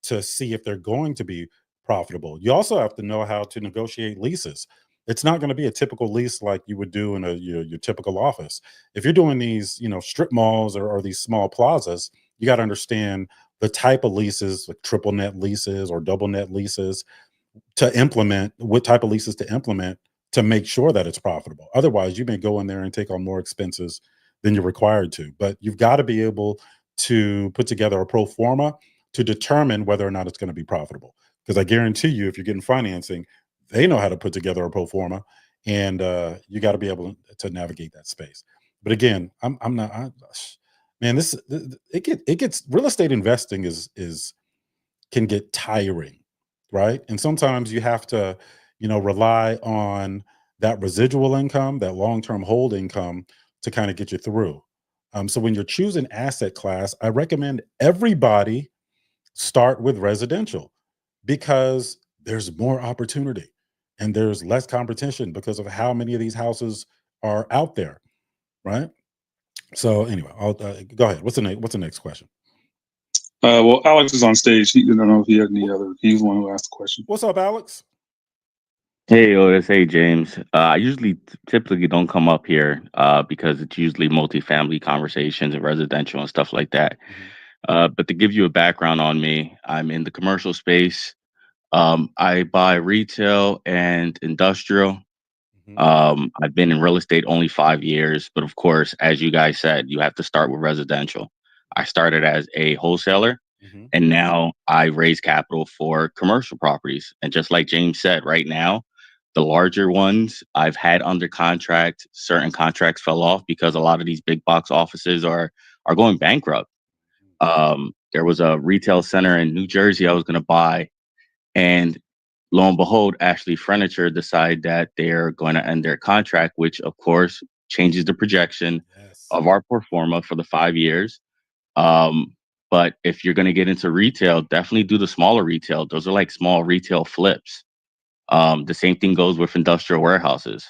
[SPEAKER 1] to see if they're going to be profitable. You also have to know how to negotiate leases. It's not going to be a typical lease like you would do in your typical office. If you're doing these, strip malls or these small plazas, you got to understand the type of leases, like triple net leases or double net leases to implement, what type of leases to implement to make sure that it's profitable. Otherwise, you may go in there and take on more expenses than you're required to. But you've got to be able to put together a pro forma to determine whether or not it's going to be profitable. Because I guarantee you, if you're getting financing, they know how to put together a pro forma, and you got to be able to navigate that space. But again, I'm not. Man, it gets real estate investing is can get tiring, right? And sometimes you have to, rely on that residual income, that long-term hold income to kind of get you through. So when you're choosing asset class, I recommend everybody start with residential because there's more opportunity and there's less competition because of how many of these houses are out there, right? So anyway, I'll go ahead. What's the next question?
[SPEAKER 3] Well, Alex is on stage. I don't know if he had any other. He's the one who asked the question.
[SPEAKER 1] What's up, Alex?
[SPEAKER 5] Hey Otis, hey James. I usually typically don't come up here because it's usually multifamily conversations and residential and stuff like that. But to give you a background on me, I'm in the commercial space. I buy retail and industrial. I've been in real estate only 5 years, but of course, as you guys said, you have to start with residential. I started as a wholesaler, and now I raise capital for commercial properties. And just like James said, right now, the larger ones I've had under contract, certain contracts fell off because a lot of these big box offices are going bankrupt. There was a retail center in New Jersey I was going to buy, and lo and behold, Ashley Furniture decided that they're going to end their contract, which of course changes the projection of our pro forma for the 5 years. But if you're going to get into retail, definitely do the smaller retail. Those are like small retail flips. The same thing goes with industrial warehouses.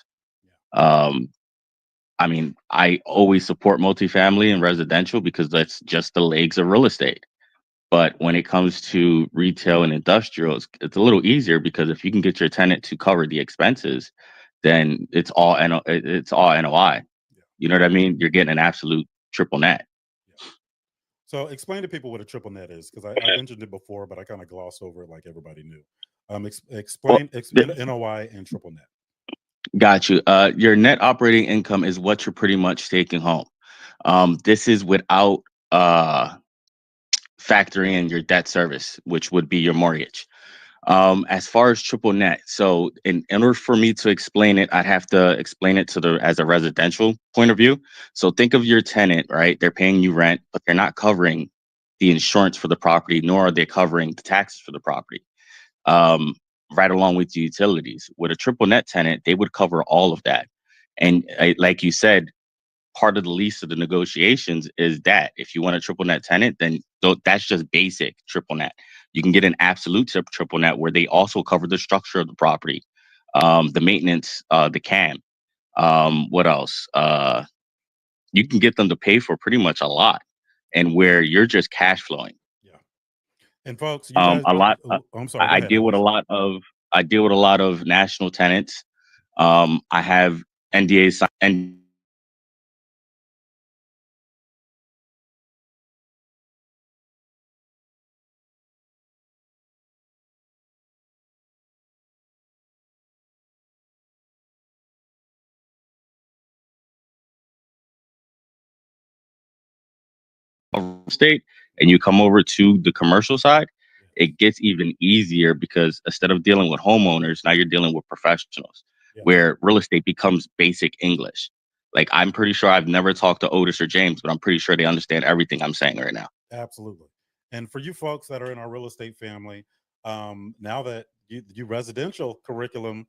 [SPEAKER 5] I mean, I always support multifamily and residential because that's just the legs of real estate. But when it comes to retail and industrial, it's a little easier because if you can get your tenant to cover the expenses, then it's all NOI. You know what I mean? You're getting an absolute triple net.
[SPEAKER 1] So explain to people what a triple net is, because I mentioned it before, but I kind of glossed over it like everybody knew. Explain NOI and triple net.
[SPEAKER 5] Got you. Your net operating income is what you're pretty much taking home. This is without factoring in your debt service, which would be your mortgage. As far as triple net, so in order for me to explain it, I'd have to explain it as a residential point of view. So think of your tenant, right? They're paying you rent, but they're not covering the insurance for the property, nor are they covering the taxes for the property. Right along with the utilities. With a triple net tenant, they would cover all of that. And like you said, part of the lease of the negotiations is that if you want a triple net tenant, then that's just basic triple net. You can get an absolute triple net where they also cover the structure of the property, the maintenance, the CAM. What else? You can get them to pay for pretty much a lot, and where you're just cash flowing.
[SPEAKER 1] Yeah. And folks, you guys,
[SPEAKER 5] a lot.
[SPEAKER 1] I'm sorry.
[SPEAKER 5] I deal with a lot of national tenants. I have NDAs and real estate, and you come over to the commercial side, it gets even easier because instead of dealing with homeowners, now you're dealing with professionals, where real estate becomes basic English. Like, I'm pretty sure I've never talked to Otis or James, but I'm pretty sure they understand everything I'm saying right now.
[SPEAKER 1] Absolutely. And for you folks that are in our real estate family, now that you residential curriculum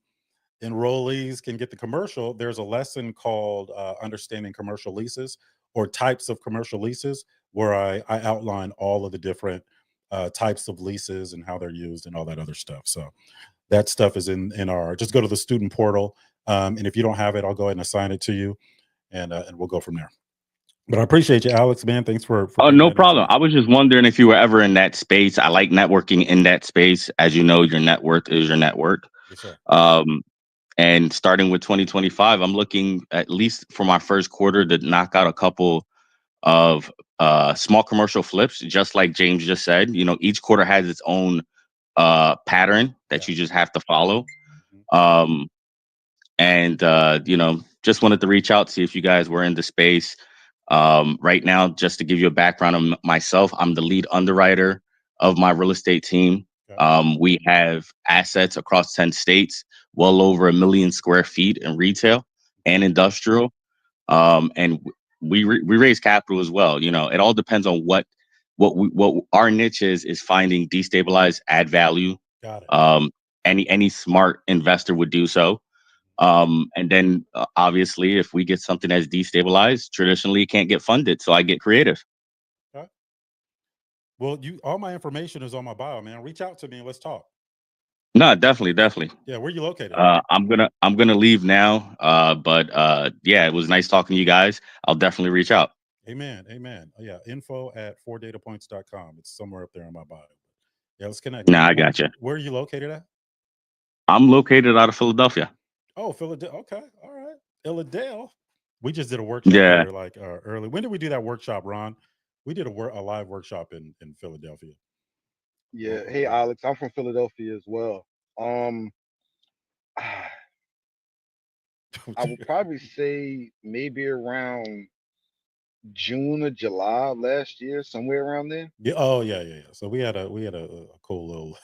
[SPEAKER 1] enrollees can get the commercial, there's a lesson called Understanding Commercial Leases or Types of Commercial Leases, where I outline all of the different types of leases and how they're used and all that other stuff. So that stuff is in our, just go to the student portal. And if you don't have it, I'll go ahead and assign it to you, and we'll go from there. But I appreciate you, Alex, man. Thanks for
[SPEAKER 5] Oh, no problem. I was just wondering if you were ever in that space. I like networking in that space. As you know, your net worth is your network.
[SPEAKER 1] Yes, sir.
[SPEAKER 5] And starting with 2025, I'm looking at least for my first quarter to knock out a couple of small commercial flips, just like James just said. You know, each quarter has its own pattern that you just have to follow. and just wanted to reach out, see if you guys were in the space. Right now, just to give you a background of myself, I'm the lead underwriter of my real estate team. We have assets across 10 states, well over 1 million square feet in retail and industrial. And we raise capital as well. It all depends on what our niche is finding destabilize, add value.
[SPEAKER 1] Got it.
[SPEAKER 5] Any smart investor would do so. And then obviously, if we get something that's destabilized, traditionally it can't get funded. So I get creative.
[SPEAKER 1] Okay. Well, all my information is on my bio, man. Reach out to me and let's talk.
[SPEAKER 5] No, definitely.
[SPEAKER 1] Yeah, where you located?
[SPEAKER 5] I'm gonna leave now. But yeah, it was nice talking to you guys. I'll definitely reach out.
[SPEAKER 1] Amen. Yeah, info@4datapoints.com. It's somewhere up there on my bio. Yeah, let's connect.
[SPEAKER 5] Nah, I got you.
[SPEAKER 1] Where are you located at?
[SPEAKER 5] I'm located out of Philadelphia.
[SPEAKER 1] Oh, Philadelphia. Okay, all right. Philadelphia. We just did a workshop
[SPEAKER 5] Yeah.
[SPEAKER 1] here, like early. When did we do that workshop, Ron? We did a live workshop in Philadelphia.
[SPEAKER 4] Yeah. Hey, Alex, I'm from Philadelphia as well. I would probably say maybe around June or July last year, somewhere around there.
[SPEAKER 1] Yeah. Oh, yeah. So we had a cool little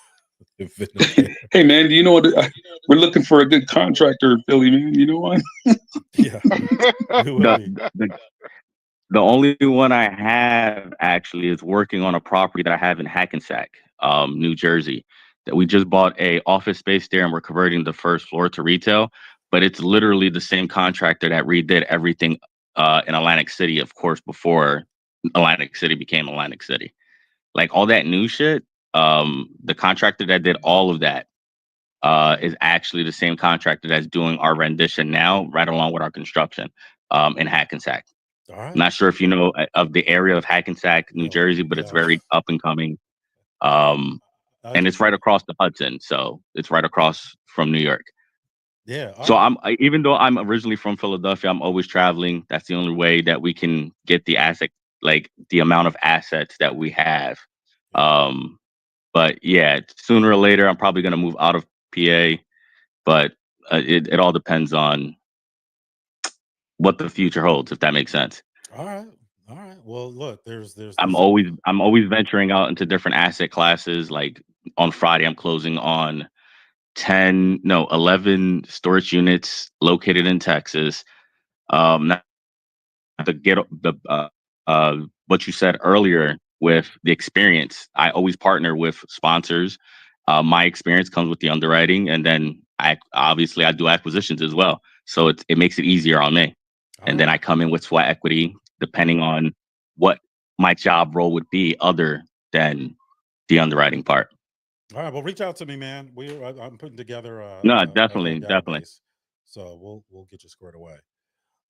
[SPEAKER 1] event up there.
[SPEAKER 3] Hey man, do you know what? We're looking for a good contractor in Philly, man. You know what?
[SPEAKER 1] Yeah.
[SPEAKER 5] The only one I have actually is working on a property that I have in Hackensack, New Jersey, that we just bought a office space there, and we're converting the first floor to retail. But it's literally the same contractor that redid everything in Atlantic City, of course, before Atlantic City became Atlantic City. Like all that new shit, the contractor that did all of that is actually the same contractor that's doing our rendition now, right along with our construction in Hackensack.
[SPEAKER 1] All right.
[SPEAKER 5] Not sure if you know of the area of Hackensack, New Jersey, but it's very up and coming. And it's right across the Hudson, so it's right across from New York.
[SPEAKER 1] Yeah.
[SPEAKER 5] So even though I'm originally from Philadelphia, I'm always traveling. That's the only way that we can get the asset, like the amount of assets that we have. But yeah, sooner or later, I'm probably going to move out of PA, but it all depends on what the future holds, if that makes sense.
[SPEAKER 1] All right. Well, look, there's
[SPEAKER 5] I'm always venturing out into different asset classes. Like on Friday, I'm closing on 11 storage units located in Texas. Not to get what you said earlier with the experience. I always partner with sponsors. My experience comes with the underwriting, and then I do acquisitions as well. So it makes it easier on me. And then I come in with sweat equity, depending on what my job role would be, other than the underwriting part.
[SPEAKER 1] All right. Well, reach out to me, man. I'm putting together.
[SPEAKER 5] Definitely.
[SPEAKER 1] So we'll get you squared away.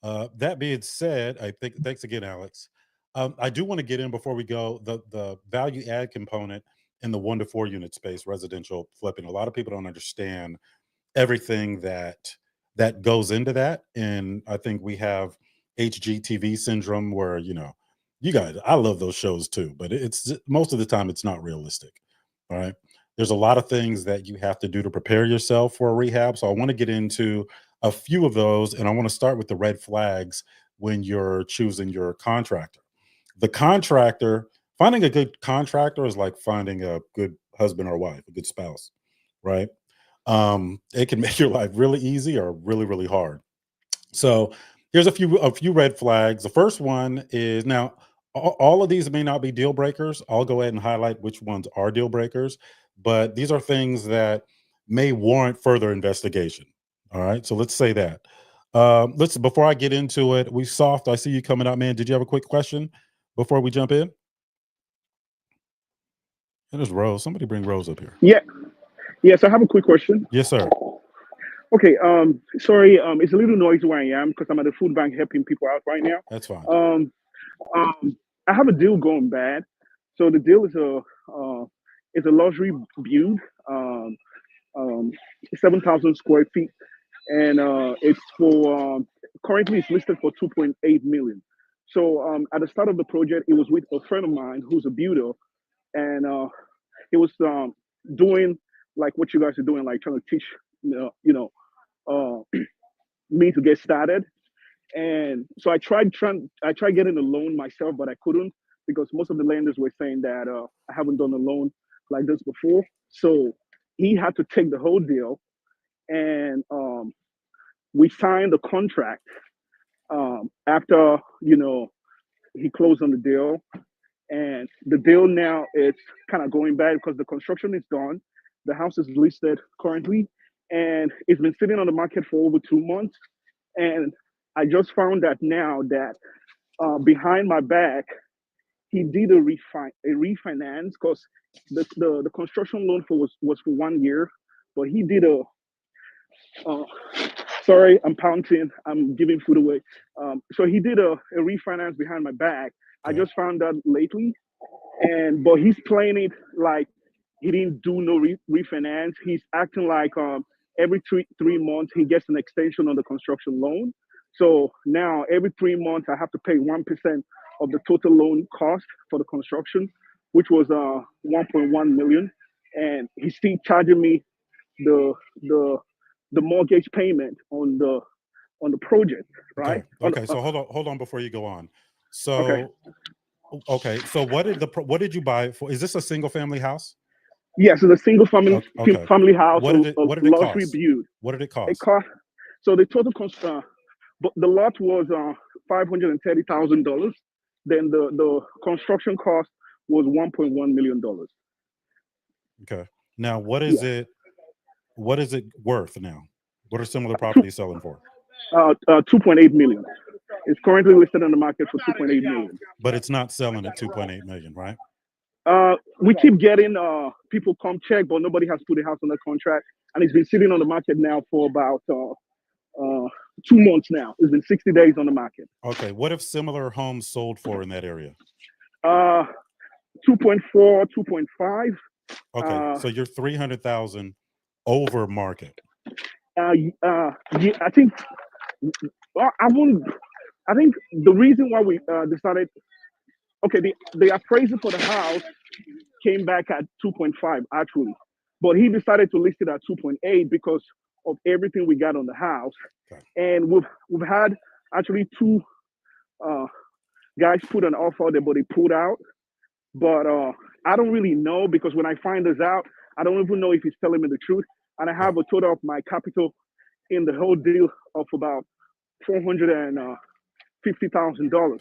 [SPEAKER 1] That being said, I think thanks again, Alex. I do want to get in before we go the value add component in the 1 to 4 unit space, residential flipping. A lot of people don't understand everything that goes into that, and I think we have HGTV syndrome, where you guys, I love those shows too, but it's most of the time it's not realistic. All right, there's a lot of things that you have to do to prepare yourself for a rehab. So I want to get into a few of those, and I want to start with the red flags when you're choosing your contractor. The contractor, finding a good contractor is like finding a good husband or wife, a good spouse, right? It can make your life really easy or really, really hard. So here's a few red flags. The first one is, now all of these may not be deal breakers. I'll go ahead and highlight which ones are deal breakers, but these are things that may warrant further investigation. All right, so let's say that. Before I get into it, I see you coming up, man. Did you have a quick question before we jump in? There's Rose. Somebody bring Rose up here.
[SPEAKER 6] Yeah. Yes, I have a quick question.
[SPEAKER 1] Yes, sir.
[SPEAKER 6] Okay. Sorry. It's a little noisy where I am because I'm at the food bank helping people out right now.
[SPEAKER 1] That's fine.
[SPEAKER 6] I have a deal going bad. So the deal is a luxury build, 7,000 square feet, and it's for currently it's listed for 2.8 million. So at the start of the project, it was with a friend of mine who's a builder, and he was doing like what you guys are doing, like trying to teach, me to get started. And so I tried getting a loan myself, but I couldn't because most of the lenders were saying that I haven't done a loan like this before. So he had to take the whole deal, and we signed the contract after he closed on the deal. And the deal now is kind of going bad because the construction is done. The house is listed currently, and it's been sitting on the market for over 2 months. And I just found that now that behind my back, he did a refinance because the construction loan was for 1 year, but he did a sorry, I'm pouncing. I'm giving food away. So he did a refinance behind my back. I just found out lately, but he's playing it like he didn't do no refinance. He's acting like every 3 months he gets an extension on the construction loan. So now every 3 months I have to pay 1% of the total loan cost for the construction, which was 1.1 million, and he's still charging me the mortgage payment on the project, right?
[SPEAKER 1] Okay. So hold on before you go on. So
[SPEAKER 6] Okay.
[SPEAKER 1] so what did you buy it for? Is this a single family house?
[SPEAKER 6] Yes, it's a single family family house,
[SPEAKER 1] What did it
[SPEAKER 6] luxury
[SPEAKER 1] cost?
[SPEAKER 6] build.
[SPEAKER 1] What did it cost?
[SPEAKER 6] It cost, so the total cost, but the lot was $530,000. Then the construction cost was $1.1 million.
[SPEAKER 1] Okay. Now what is it worth now? What are similar properties selling for?
[SPEAKER 6] 2.8 million. It's currently listed on the market for 2.8 million.
[SPEAKER 1] But it's not selling at 2.8 million, right?
[SPEAKER 6] We keep getting people come check, but nobody has put the house under contract, and it's been sitting on the market now for about 2 months now. It's been 60 days on the market.
[SPEAKER 1] Okay. What if similar homes sold for in that area?
[SPEAKER 6] 2.4, 2.5.
[SPEAKER 1] Okay. So you're 300,000 over market.
[SPEAKER 6] Yeah, I think I think the reason why we decided, okay, the appraisal for the house came back at 2.5 actually, but he decided to list it at 2.8 because of everything we got on the house.
[SPEAKER 1] Okay.
[SPEAKER 6] And we've had actually 2 guys put an offer there, but they pulled out. But I don't really know, because when I find this out, I don't even know if he's telling me the truth. And I have a total of my capital in the whole deal of about $450,000,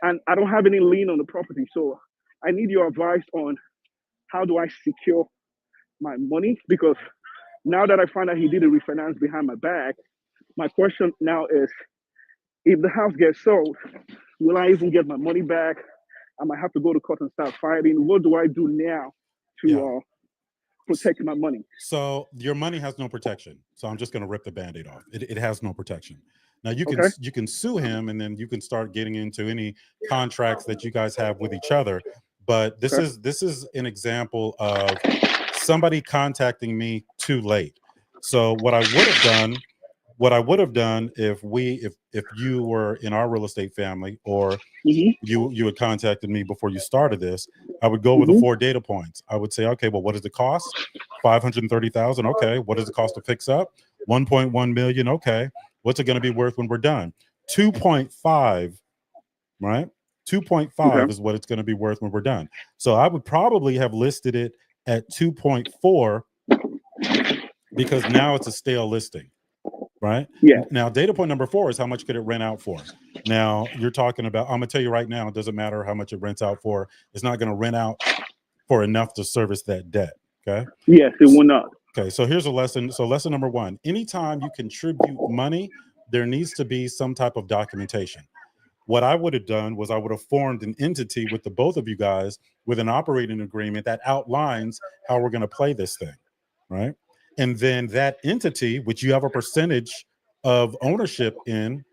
[SPEAKER 6] and I don't have any lien on the property. So I need your advice on how do I secure my money, because now that I find out he did a refinance behind my back, my question now is, if the house gets sold, will I even get my money back? I might have to go to court and start fighting. What do I do now to protect my money?
[SPEAKER 1] So your money has no protection. So I'm just going to rip the Band-Aid off. It has no protection. Now you can sue him, and then you can start getting into any contracts that you guys have with each other. But this is an example of somebody contacting me too late. So what I would have done if you were in our real estate family, or you had contacted me before you started this, I would go with the 4 data points. I would say, okay, well, what is the cost? 530,000. Okay. What is the cost to fix up? 1.1 million. Okay. What's it going to be worth when we're done? 2.5, right? 2.5 is what it's going to be worth when we're done. So I would probably have listed it at 2.4, because now it's a stale listing. Right?
[SPEAKER 6] Yeah.
[SPEAKER 1] Now, data point number 4 is how much could it rent out for? Now, you're talking about, I'm going to tell you right now, it doesn't matter how much it rents out for. It's not going to rent out for enough to service that debt. Okay.
[SPEAKER 6] Yes, it will not.
[SPEAKER 1] Okay. So here's a lesson. So lesson number 1, anytime you contribute money, there needs to be some type of documentation. What I would have done was I would have formed an entity with the both of you guys with an operating agreement that outlines how we're going to play this thing. Right. And then that entity, which you have a percentage of ownership in,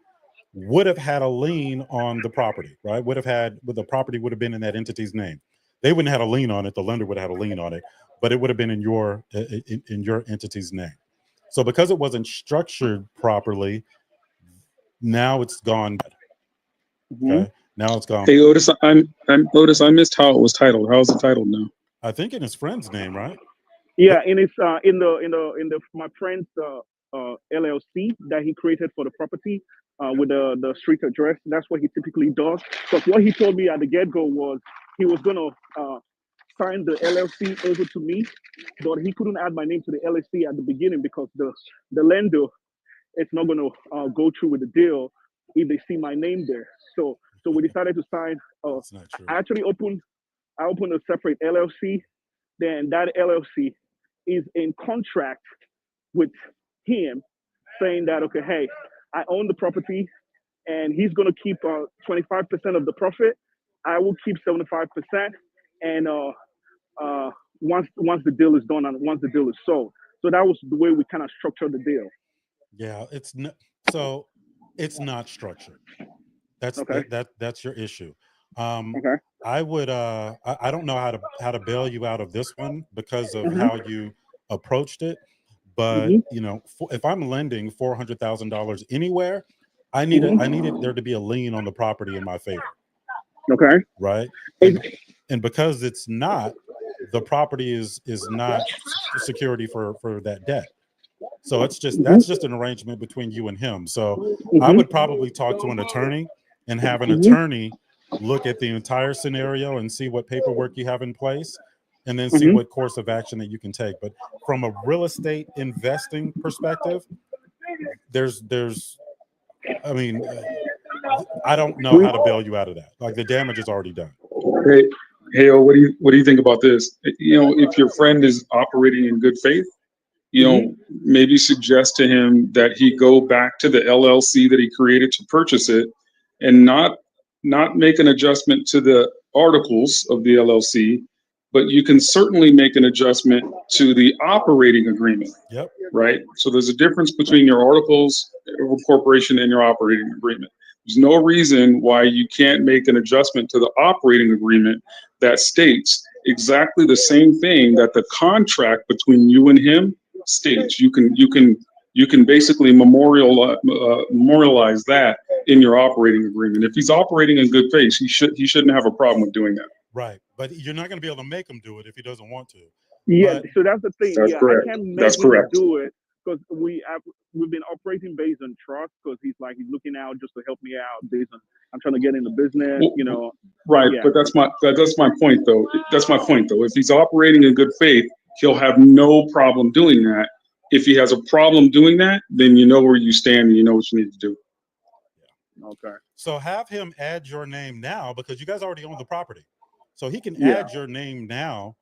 [SPEAKER 1] would have had a lien on the property, right? The property would have been in that entity's name. They wouldn't have had a lien on it. The lender would have had a lien on it, but it would have been in your entity's name. So because it wasn't structured properly, now it's gone. Okay. Now it's gone.
[SPEAKER 3] Hey Otis, Otis, I missed how it was titled. How's it titled now?
[SPEAKER 1] I think in his friend's name, right?
[SPEAKER 6] Yeah, and it's in the my friend's LLC that he created for the property with the street address. That's what he typically does. Because what he told me at the get-go was he was going to sign the LLC over to me, but he couldn't add my name to the LLC at the beginning because the lender is not going to go through with the deal if they see my name there. So we decided to sign.
[SPEAKER 1] That's not true.
[SPEAKER 6] I opened a separate LLC. Then that LLC is in contract with him, saying that, okay, hey, I own the property, and he's going to keep 25% of the profit. I will keep 75%, and once the deal is done and once the deal is sold. So that was the way we kind of structured the deal.
[SPEAKER 1] Yeah, it's not. So it's not structured. That's
[SPEAKER 6] Okay.
[SPEAKER 1] that's your issue.
[SPEAKER 6] Okay.
[SPEAKER 1] I would. I don't know how to bail you out of this one because of
[SPEAKER 6] Mhm.
[SPEAKER 1] how you approached it. But
[SPEAKER 6] Mhm.
[SPEAKER 1] you know, if I'm lending $400,000 anywhere, I need there to be a lien on the property in my favor,
[SPEAKER 6] Okay.
[SPEAKER 1] right?
[SPEAKER 6] Is-
[SPEAKER 1] And because it's not, the property is not security for that debt. So it's just that's just an arrangement between you and him. So I would probably talk to an attorney and have an attorney look at the entire scenario and see what paperwork you have in place and then see what course of action that you can take. But from a real estate investing perspective, there's I mean, I don't know how to bail you out of that. Like the damage is already done.
[SPEAKER 3] Hey, what do you think about this? You know, if your friend is operating in good faith, you know, maybe suggest to him that he go back to the LLC that he created to purchase it, and not make an adjustment to the articles of the LLC, but you can certainly make an adjustment to the operating agreement.
[SPEAKER 1] Yep.
[SPEAKER 3] Right. So there's a difference between your articles of incorporation and your operating agreement. There's no reason why you can't make an adjustment to the operating agreement that states exactly the same thing that the contract between you and him states. You can basically memorialize that in your operating agreement. If he's operating in good faith, he shouldn't have a problem with doing that.
[SPEAKER 1] Right. But you're not going to be able to make him do it if he doesn't want to.
[SPEAKER 6] Yeah,
[SPEAKER 1] But
[SPEAKER 6] so that's the thing.
[SPEAKER 3] That's correct.
[SPEAKER 6] I can't make
[SPEAKER 3] That's
[SPEAKER 6] him
[SPEAKER 3] correct.
[SPEAKER 6] do it because we've been operating based on trust because he's looking out just to help me out based on I'm trying to get in the business,
[SPEAKER 3] Well,
[SPEAKER 6] you know.
[SPEAKER 3] Right,
[SPEAKER 6] Yeah.
[SPEAKER 3] but that's my point though. That's my point though. If he's operating in good faith, he'll have no problem doing that. If he has a problem doing that, then you know where you stand and you know what you need to do.
[SPEAKER 6] Okay.
[SPEAKER 1] So have him add your name now because you guys already own the property. So he can
[SPEAKER 6] Yeah.
[SPEAKER 1] add your name now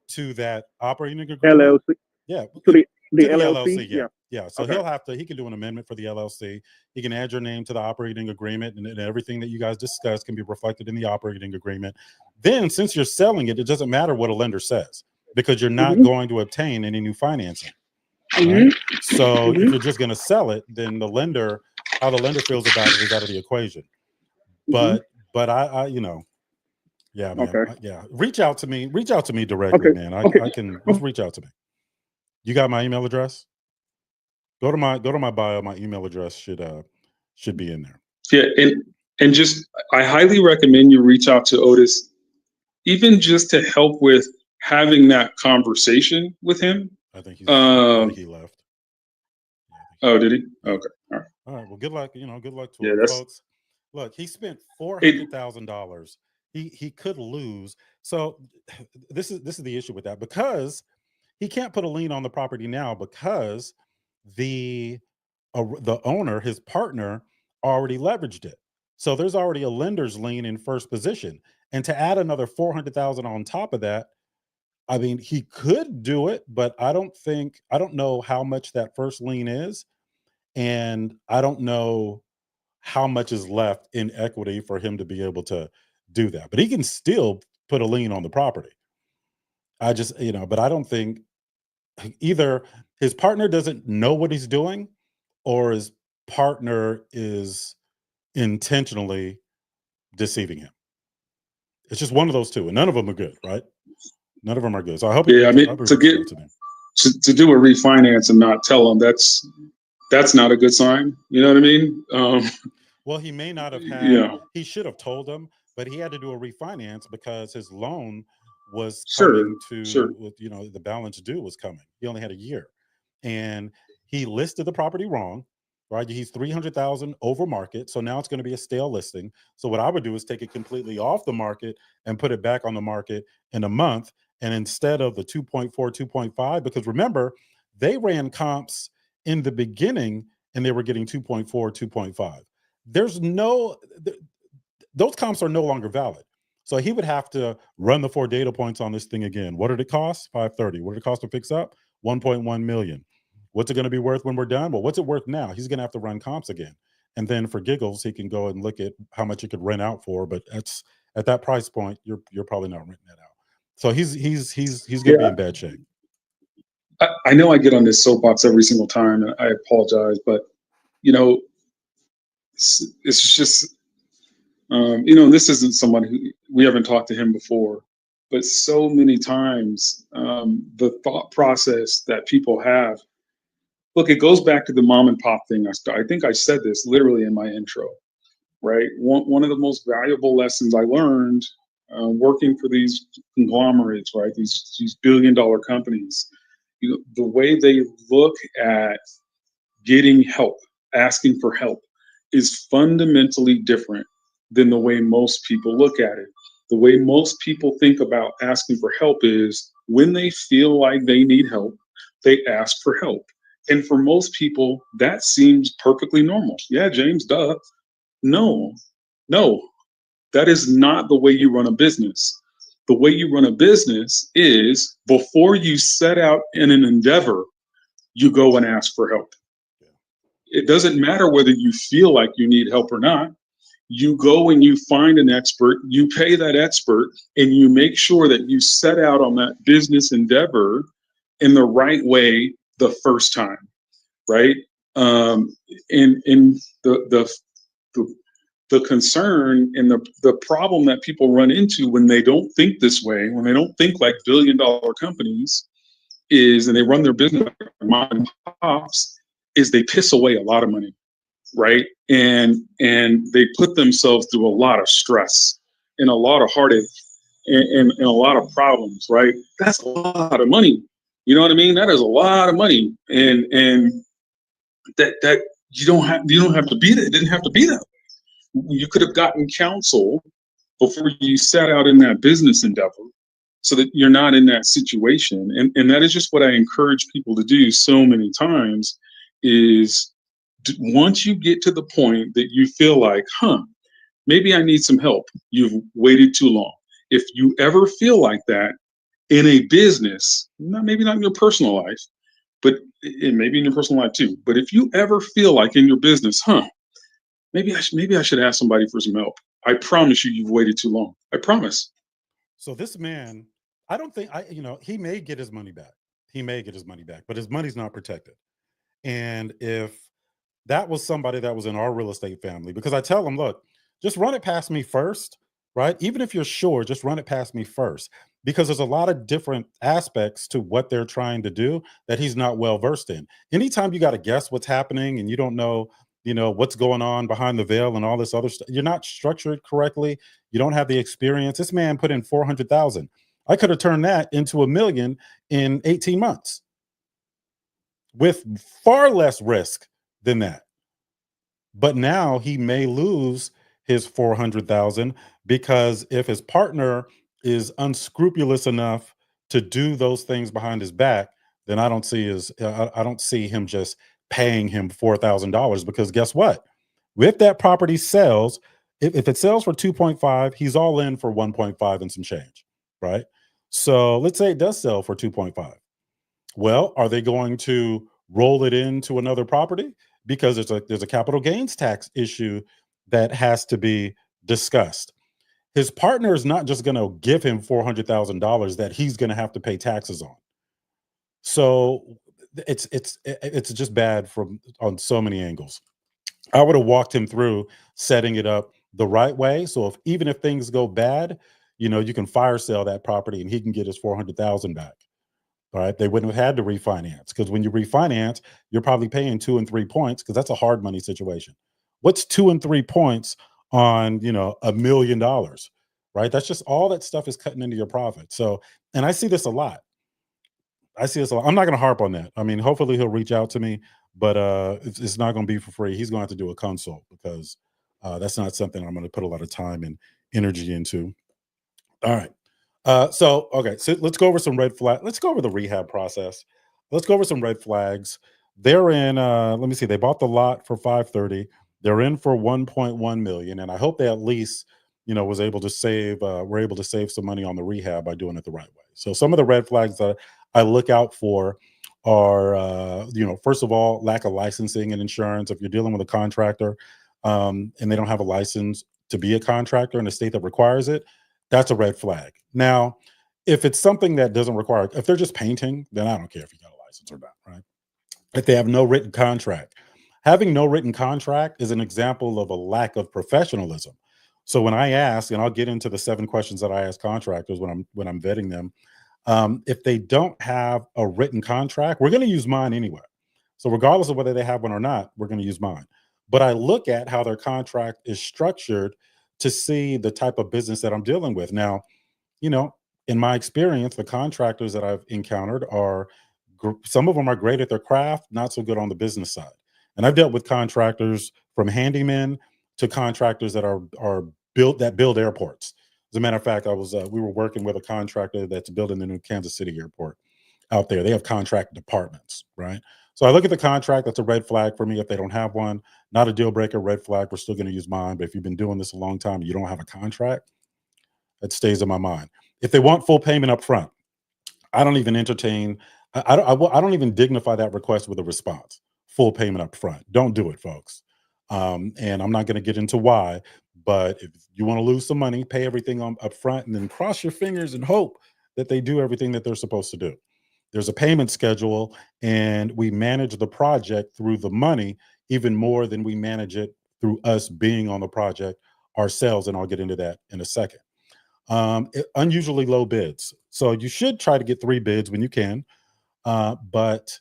[SPEAKER 1] to that operating agreement.
[SPEAKER 6] LLC.
[SPEAKER 1] Yeah.
[SPEAKER 6] To the
[SPEAKER 1] To
[SPEAKER 6] LLC.
[SPEAKER 1] Yeah. Yeah. So
[SPEAKER 6] Okay.
[SPEAKER 1] he can do an amendment for the LLC. He can add your name to the operating agreement and everything that you guys discussed can be reflected in the operating agreement. Then since you're selling it, it doesn't matter what a lender says because you're not going to obtain any new financing. Right? So if you're just going to sell it, then how the lender feels about it is out of the equation. But I you know, yeah, man.
[SPEAKER 6] Okay.
[SPEAKER 1] Yeah. Reach out to me directly, man. I can just reach out to me. You got my email address? Go to my bio. My email address should be in there.
[SPEAKER 3] Yeah, and just I highly recommend you reach out to Otis, even just to help with having that conversation with him.
[SPEAKER 1] I think I think he left.
[SPEAKER 3] Oh, did he? Okay. All right.
[SPEAKER 1] All right. Well, good luck. You know, good luck to
[SPEAKER 3] Yeah,
[SPEAKER 1] him,
[SPEAKER 3] that's-
[SPEAKER 1] folks. Look, he spent $400,000. He could lose. So this is the issue with that because he can't put a lien on the property now because the owner, his partner, already leveraged it. So there's already a lender's lien in first position, and to add another 400,000 on top of that, I mean, he could do it, but I don't know how much that first lien is, and I don't know how much is left in equity for him to be able to do that. But he can still put a lien on the property. I just, but I don't think either his partner doesn't know what he's doing or his partner is intentionally deceiving him. It's just one of those two, and none of them are good, right? None of them are good. So I hope.
[SPEAKER 3] Yeah, I mean, to do a refinance and not tell him that's not a good sign. You know what I mean?
[SPEAKER 1] Well, he may not have had.
[SPEAKER 3] Yeah.
[SPEAKER 1] He should have told them, but he had to do a refinance because his loan was
[SPEAKER 3] Sure,
[SPEAKER 1] coming to.
[SPEAKER 3] sure.
[SPEAKER 1] The balance due was coming. He only had a year, and he listed the property wrong, right? He's 300,000 over market. So now it's going to be a stale listing. So what I would do is take it completely off the market and put it back on the market in a month. And instead of the 2.4, 2.5, because remember, they ran comps in the beginning and they were getting 2.4, 2.5. There's no, those comps are no longer valid. So he would have to run the 4 data points on this thing again. What did it cost? 530. What did it cost to fix up? 1.1 million. What's it going to be worth when we're done? Well, what's it worth now? He's going to have to run comps again. And then for giggles, he can go and look at how much it could rent out for. But that's at that price point, you're probably not renting that out. So he's going to be in bad shape.
[SPEAKER 3] I know I get on this soapbox every single time, and I apologize, but you know, it's just you know, this isn't someone who we haven't talked to him before, but so many times the thought process that people have. Look, it goes back to the mom and pop thing. I think I said this literally in my intro, right? One of the most valuable lessons I learned working for these conglomerates, right? These billion-dollar companies, you know, the way they look at getting help, asking for help, is fundamentally different than the way most people look at it. The way most people think about asking for help is when they feel like they need help, they ask for help. And for most people, that seems perfectly normal. Yeah, James, duh. No, that is not the way you run a business. The way you run a business is before you set out in an endeavor, you go and ask for help. It doesn't matter whether you feel like you need help or not. You go and you find an expert, you pay that expert, and you make sure that you set out on that business endeavor in the right way the first time, right? And the concern and the problem that people run into when they don't think this way, when they don't think like billion-dollar companies, is, and they run their business like mom and pops, is they piss away a lot of money, right? And they put themselves through a lot of stress and a lot of heartache and a lot of problems, right? That's a lot of money. You know what I mean? That is a lot of money, and that you don't have to be that. It didn't have to be that way. You could have gotten counsel before you set out in that business endeavor, so that you're not in that situation. And that is just what I encourage people to do so many times. Is once you get to the point that you feel like, maybe I need some help, you've waited too long. If you ever feel like that in a business, maybe not in your personal life, but maybe in your personal life too. But if you ever feel like in your business, maybe I should ask somebody for some help, I promise you've waited too long. I promise.
[SPEAKER 1] So this man, I don't think he may get his money back. He may get his money back, but his money's not protected. And if that was somebody that was in our real estate family, because I tell them, look, just run it past me first, right? Even if you're sure, just run it past me first, because there's a lot of different aspects to what they're trying to do that he's not well versed in. Anytime you got to guess what's happening and you don't know, what's going on behind the veil and all this other stuff, you're not structured correctly. You don't have the experience. This man put in 400,000. I could have turned that into $1 million in 18 months with far less risk than that. But now he may lose his 400,000 because if his partner is unscrupulous enough to do those things behind his back, then I don't see him just paying him $4,000, because guess what? If that property sells, if it sells for 2.5, he's all in for 1.5 and some change, right? So let's say it does sell for 2.5. Well, are they going to roll it into another property? Because there's a capital gains tax issue that has to be discussed. His partner is not just going to give him $400,000 that he's going to have to pay taxes on. So it's just bad on so many angles. I would have walked him through setting it up the right way. So even if things go bad, you can fire sale that property and he can get his 400,000 back. All right. They wouldn't have had to refinance, because when you refinance, you're probably paying 2 and 3 points, because that's a hard money situation. What's 2 and 3 points on, $1 million, right? That's just all that stuff is cutting into your profit. So, and I see this a lot. I'm not going to harp on that. I mean, hopefully he'll reach out to me. but it's not going to be for free. He's going to have to do a consult because that's not something I'm going to put a lot of time and energy into. All right. So let's go over some red flag. Let's go over the rehab process. Let's go over some red flags. They're in. Let me see. They bought the lot for 530. They're in for 1.1 million, and I hope they at least, was able to save. Were able to save some money on the rehab by doing it the right way. So some of the red flags that I look out for are, first of all, lack of licensing and insurance. If you're dealing with a contractor, and they don't have a license to be a contractor in a state that requires it, that's a red flag. Now, if it's something that doesn't require, if they're just painting, then I don't care if you got a license or not, right? If they have no written contract, having no written contract is an example of a lack of professionalism. So when I ask, and I'll get into the 7 questions that I ask contractors when I'm vetting them, if they don't have a written contract, we're going to use mine anyway. So regardless of whether they have one or not, we're going to use mine. But I look at how their contract is structured to see the type of business that I'm dealing with. Now, in my experience, the contractors that I've encountered are, some of them are great at their craft, not so good on the business side. And I've dealt with contractors from handymen to contractors that build airports. As a matter of fact, we were working with a contractor that's building the new Kansas City airport out there. They have contract departments, right? So I look at the contract. That's a red flag for me if they don't have one. Not a deal breaker, red flag. We're still going to use mine. But if you've been doing this a long time and you don't have a contract, that stays in my mind. If they want full payment up front, I don't even entertain. I don't even dignify that request with a response. Full payment up front. Don't do it, folks. And I'm not going to get into why. But if you want to lose some money, pay everything up front and then cross your fingers and hope that they do everything that they're supposed to do. There's a payment schedule, and we manage the project through the money even more than we manage it through us being on the project ourselves. And I'll get into that in a second. Unusually low bids. So you should try to get 3 bids when you can. But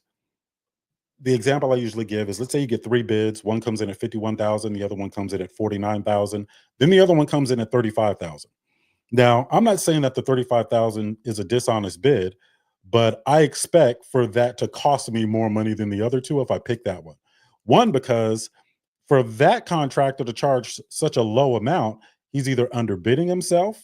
[SPEAKER 1] the example I usually give is, let's say you get 3 bids. One comes in at 51,000. The other one comes in at 49,000. Then the other one comes in at 35,000. Now, I'm not saying that the 35,000 is a dishonest bid, but I expect for that to cost me more money than the other 2 if I pick that one. One, because for that contractor to charge such a low amount, he's either underbidding himself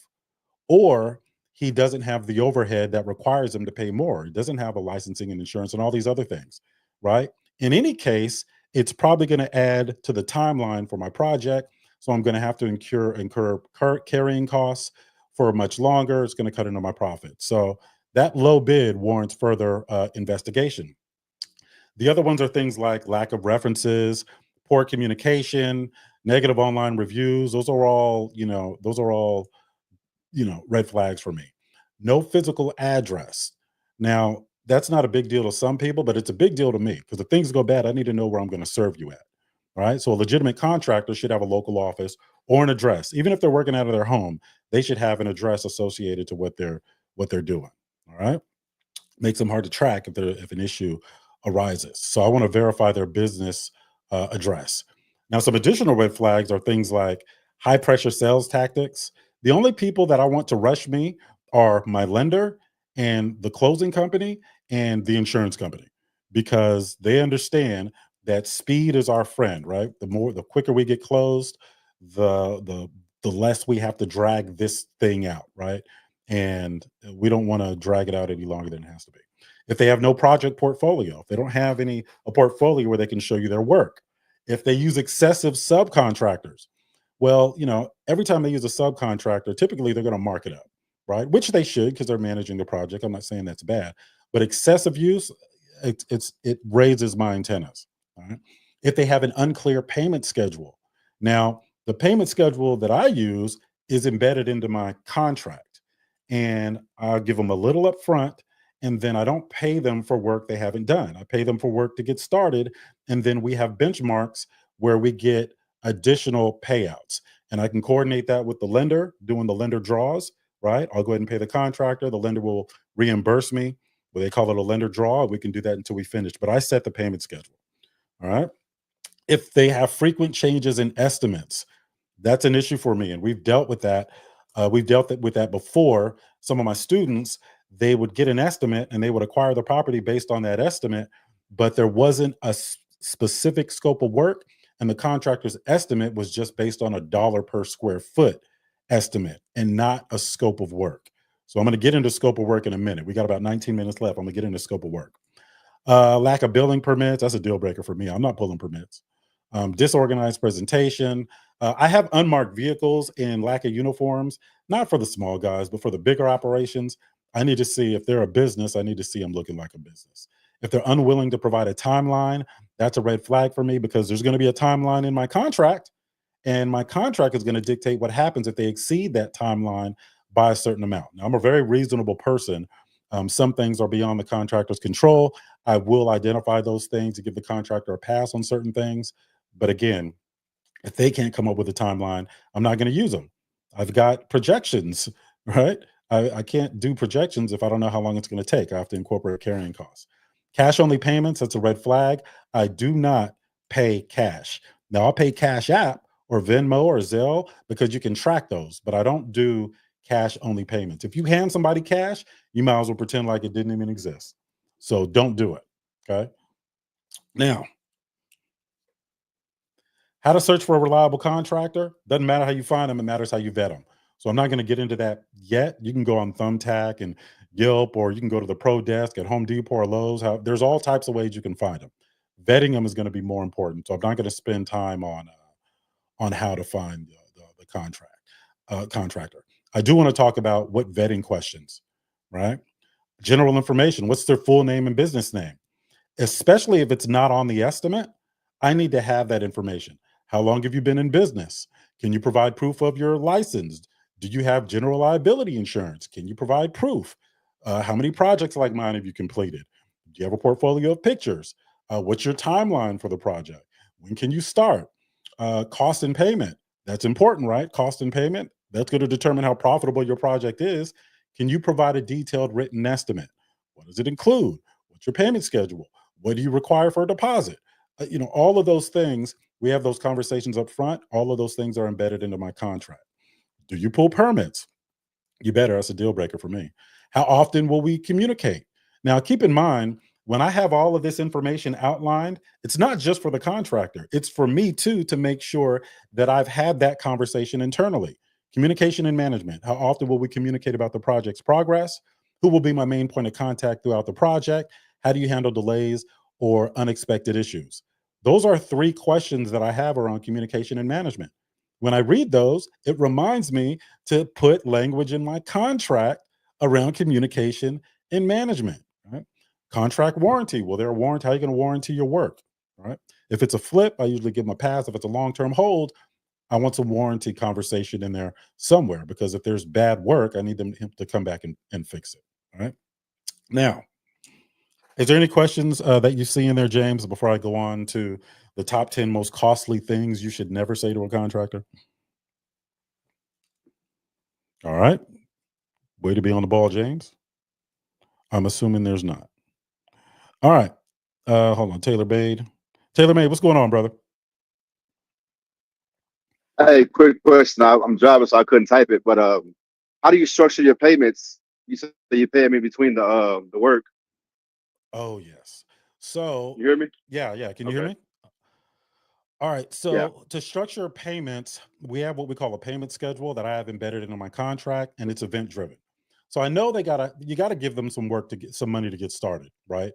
[SPEAKER 1] or he doesn't have the overhead that requires him to pay more. He doesn't have a licensing and insurance and all these other things, right? In any case, it's probably going to add to the timeline for my project. So I'm going to have to incur carrying costs for much longer. It's going to cut into my profit. So that low bid warrants further investigation. The other ones are things like lack of references, poor communication, negative online reviews. Those are all red flags for me. No physical address. Now, that's not a big deal to some people, but it's a big deal to me because if things go bad, I need to know where I'm going to serve you at. All right. So a legitimate contractor should have a local office or an address. Even if they're working out of their home, they should have an address associated to what they're doing. All right. Makes them hard to track if an issue arises. So I want to verify their business address. Now, some additional red flags are things like high pressure sales tactics. The only people that I want to rush me are my lender and the closing company and the insurance company, because they understand that speed is our friend, right? The quicker we get closed, the less we have to drag this thing out, right? And we don't want to drag it out any longer than it has to be. If they have no project portfolio, if they don't have a portfolio where they can show you their work, if they use excessive subcontractors, well, every time they use a subcontractor, typically they're going to mark it up, right? Which they should, because they're managing the project. I'm not saying that's bad, but excessive use, it raises my antennas. All right? If they have an unclear payment schedule, now the payment schedule that I use is embedded into my contract, and I'll give them a little up front, and then I don't pay them for work they haven't done. I pay them for work to get started, and then we have benchmarks where we get additional payouts. And I can coordinate that with the lender, doing the lender draws, right? I'll go ahead and pay the contractor. The lender will reimburse me. Well, they call it a lender draw. We can do that until we finish, but I set the payment schedule. All right. If they have frequent changes in estimates, that's an issue for me. And we've dealt with that. We've dealt with that before. Some of my students, they would get an estimate and they would acquire the property based on that estimate, but there wasn't a specific scope of work, and the contractor's estimate was just based on a dollar per square foot estimate and not a scope of work. So I'm going to get into scope of work in a minute. We got about 19 minutes left. I'm going to get into scope of work. Lack of building permits, that's a deal breaker for me. I'm not pulling permits. Disorganized presentation. I have unmarked vehicles and lack of uniforms, not for the small guys, but for the bigger operations. I need to see if they're a business, I need to see them looking like a business. If they're unwilling to provide a timeline, that's a red flag for me, because there's going to be a timeline in my contract, and my contract is going to dictate what happens if they exceed that timeline by a certain amount. Now, I'm a very reasonable person. Some things are beyond the contractor's control. I will identify those things to give the contractor a pass on certain things. But again, if they can't come up with a timeline, I'm not going to use them. I've got projections, right? I can't do projections if I don't know how long it's going to take. I have to incorporate carrying costs. Cash only payments, that's a red flag. I do not pay cash. Now, I'll pay Cash App or Venmo or Zelle because you can track those, but I don't do cash only payments. If you hand somebody cash, you might as well pretend like it didn't even exist. So don't do it. Okay. Now, how to search for a reliable contractor. Doesn't matter how you find them, it matters how you vet them. So I'm not going to get into that yet. You can go on Thumbtack and Yelp, or you can go to the Pro Desk at Home Depot or Lowe's. There's all types of ways you can find them. Vetting them is going to be more important. So I'm not going to spend time on how to find the contractor. I do want to talk about what vetting questions, right? General information. What's their full name and business name? Especially if it's not on the estimate, I need to have that information. How long have you been in business? Can you provide proof of your license? Do you have general liability insurance? Can you provide proof? How many projects like mine have you completed? Do you have a portfolio of pictures? What's your timeline for the project? When can you start? Cost and payment. That's important, right? Cost and payment. That's going to determine how profitable your project is. Can you provide a detailed written estimate? What does it include? What's your payment schedule? What do you require for a deposit? All of those things, we have those conversations up front. All of those things are embedded into my contract. Do you pull permits? You better. That's a deal breaker for me. How often will we communicate? Now, keep in mind, when I have all of this information outlined, it's not just for the contractor. It's for me too, to make sure that I've had that conversation internally. Communication and management. How often will we communicate about the project's progress? Who will be my main point of contact throughout the project? How do you handle delays or unexpected issues? Those are 3 questions that I have around communication and management. When I read those, it reminds me to put language in my contract around communication and management. Right? Contract warranty. Well, they're a warranty. How are you going to warranty your work? Right? If it's a flip, I usually give them a pass. If it's a long-term hold, I want some warranty conversation in there somewhere, because if there's bad work, I need them to come back and fix it. All right. Now, is there any questions that you see in there, James, before I go on to the top 10 most costly things you should never say to a contractor? All right. Way to be on the ball, James. I'm assuming there's not. All right. Hold on. Taylor Bade. Taylor May, what's going on, brother?
[SPEAKER 7] Hey, quick question. I'm driving, so I couldn't type it. But how do you structure your payments? You said you pay me between the work.
[SPEAKER 1] Oh, yes. So,
[SPEAKER 7] You hear me?
[SPEAKER 1] yeah. Can you hear
[SPEAKER 7] Okay.
[SPEAKER 1] me? All right.
[SPEAKER 7] Yeah.
[SPEAKER 1] So to structure payments, we have what we call a payment schedule that I have embedded into my contract, and it's event driven. So I know you gotta give them some work to get some money to get started, right?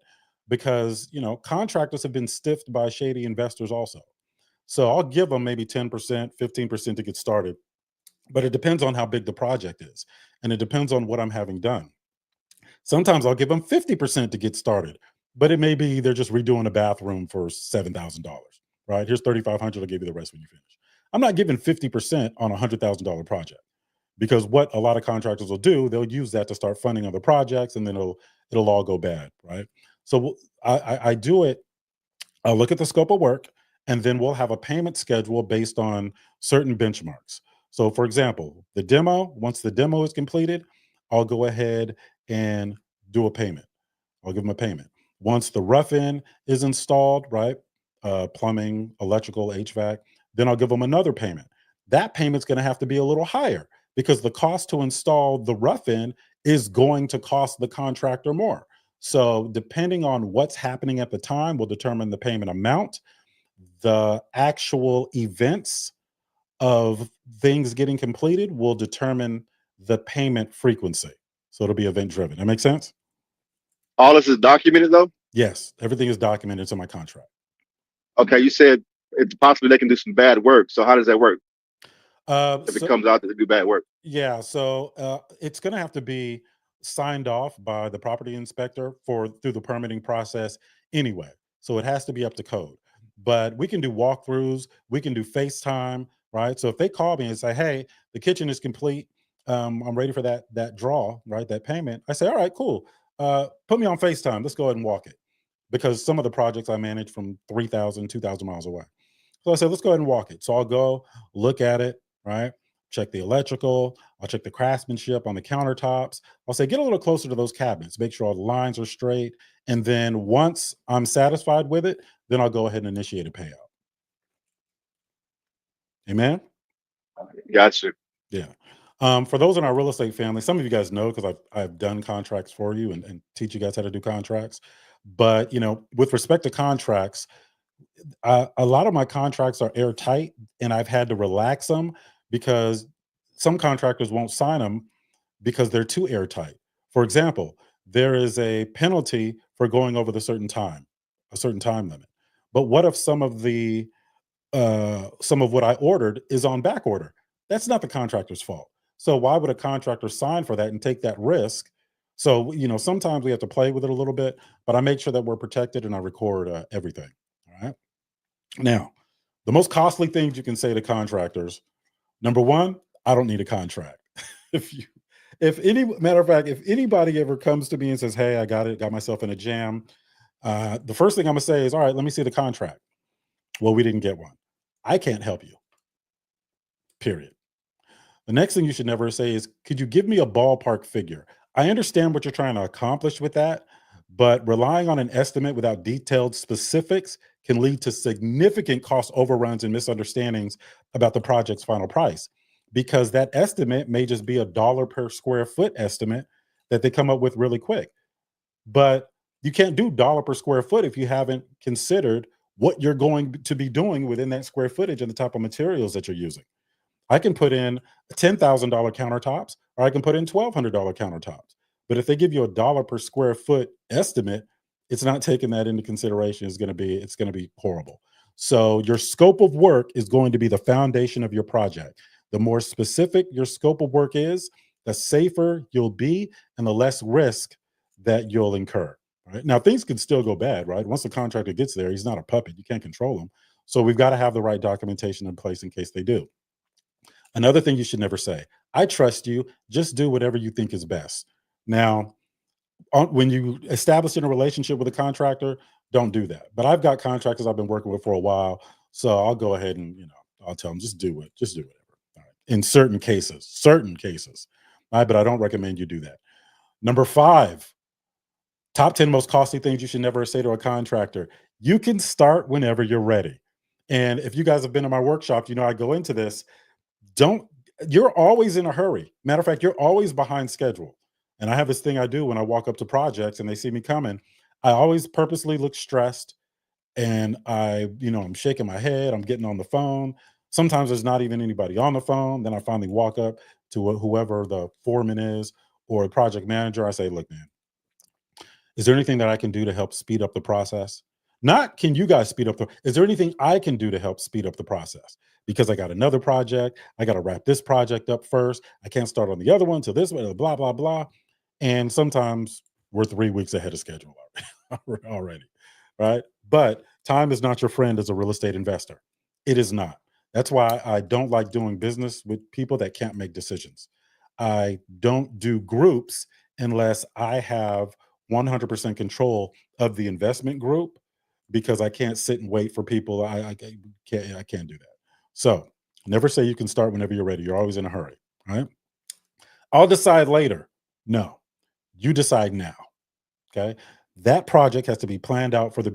[SPEAKER 1] Because contractors have been stiffed by shady investors also. So I'll give them maybe 10%, 15% to get started, but it depends on how big the project is, and it depends on what I'm having done. Sometimes I'll give them 50% to get started, but it may be they're just redoing a bathroom for $7,000, right? Here's 3,500. I'll give you the rest when you finish. I'm not giving 50% on a $100,000 project, because what a lot of contractors will do, they'll use that to start funding other projects, and then it'll all go bad, right? So I do it. I'll look at the scope of work, and then we'll have a payment schedule based on certain benchmarks. So, for example, once the demo is completed, I'll go ahead and do a payment. I'll give them a payment. Once the rough end is installed, right? Plumbing, electrical, HVAC, then I'll give them another payment. That payment's going to have to be a little higher, because the cost to install the rough end is going to cost the contractor more. So depending on what's happening at the time will determine the payment amount. The actual events of things getting completed will determine the payment frequency. So it'll be event driven. That makes sense?
[SPEAKER 7] All this is documented though?
[SPEAKER 1] Yes, everything is documented to my contract.
[SPEAKER 7] Okay, you said it's possible they can do some bad work. So how does that work if it
[SPEAKER 1] So
[SPEAKER 7] comes out that they do bad work?
[SPEAKER 1] yeah, so it's going to have to be signed off by the property inspector for through the permitting process anyway. So it has to be up to code. But we can do walkthroughs, we can do FaceTime, right? So if they call me and say, "Hey, the kitchen is complete, I'm ready for that draw, right? That payment," I say, "All right, cool. Put me on FaceTime. Let's go ahead and walk it." Because some of the projects I manage from 3,000, 2,000 miles away. So I said, let's go ahead and walk it. So I'll go look at it, right? Check the electrical. I'll check the craftsmanship on the countertops. I'll say, get a little closer to those cabinets, make sure all the lines are straight. And then once I'm satisfied with it, then I'll go ahead and initiate a payout. Amen?
[SPEAKER 7] Gotcha.
[SPEAKER 1] Yeah. For those in our real estate family, some of you guys know because I've done contracts for you and teach you guys how to do contracts. But with respect to contracts, a lot of my contracts are airtight, and I've had to relax them because some contractors won't sign them because they're too airtight. For example, there is a penalty for going over a certain time limit. But what if some of what I ordered is on back order? That's not the contractor's fault. So why would a contractor sign for that and take that risk? So sometimes we have to play with it a little bit, but I make sure that we're protected and I record everything. All right. Now, the most costly things you can say to contractors: number one, I don't need a contract. If anybody ever comes to me and says, "Hey, I got myself in a jam," the first thing I'm gonna say is, "All right, let me see the contract." Well, we didn't get one. I can't help you. Period. The next thing you should never say is, "Could you give me a ballpark figure?" I understand what you're trying to accomplish with that, but relying on an estimate without detailed specifics can lead to significant cost overruns and misunderstandings about the project's final price, because that estimate may just be a dollar per square foot estimate that they come up with really quick. But you can't do dollar per square foot if you haven't considered what you're going to be doing within that square footage and the type of materials that you're using. I can put in $10,000 countertops, or I can put in $1,200 countertops. But if they give you a dollar per square foot estimate, it's not taking that into consideration. It's going to be horrible. So your scope of work is going to be the foundation of your project. The more specific your scope of work is, the safer you'll be and the less risk that you'll incur. Right? Now, things can still go bad, right? Once the contractor gets there, he's not a puppet. You can't control him. So we've got to have the right documentation in place in case they do. Another thing you should never say: "I trust you, just do whatever you think is best." Now, when you establish in a relationship with a contractor, don't do that. But I've got contractors I've been working with for a while, so I'll go ahead and I'll tell them, just do it, just do whatever. All right. In certain cases, all right, but I don't recommend you do that. Number 5, top 10 most costly things you should never say to a contractor: you can start whenever you're ready. And if you guys have been in my workshop, I go into this. You're always in a hurry. Matter of fact, you're always behind schedule. And I have this thing I do when I walk up to projects and they see me coming. I always purposely look stressed, and I'm shaking my head. I'm getting on the phone. Sometimes there's not even anybody on the phone. Then I finally walk up to whoever the foreman is or a project manager. I say, "Look, man, is there anything that I can do to help speed up the process? Not can you guys speed up is there anything I can do to help speed up the process? Because I got another project. I got to wrap this project up first. I can't start on the other one till this way, blah, blah, blah." And sometimes we're 3 weeks ahead of schedule already, right? But time is not your friend as a real estate investor. It is not. That's why I don't like doing business with people that can't make decisions. I don't do groups unless I have 100% control of the investment group, because I can't sit and wait for people. I can't do that. So never say you can start whenever you're ready. You're always in a hurry, right? "I'll decide later." No, you decide now. Okay. That project has to be planned out from the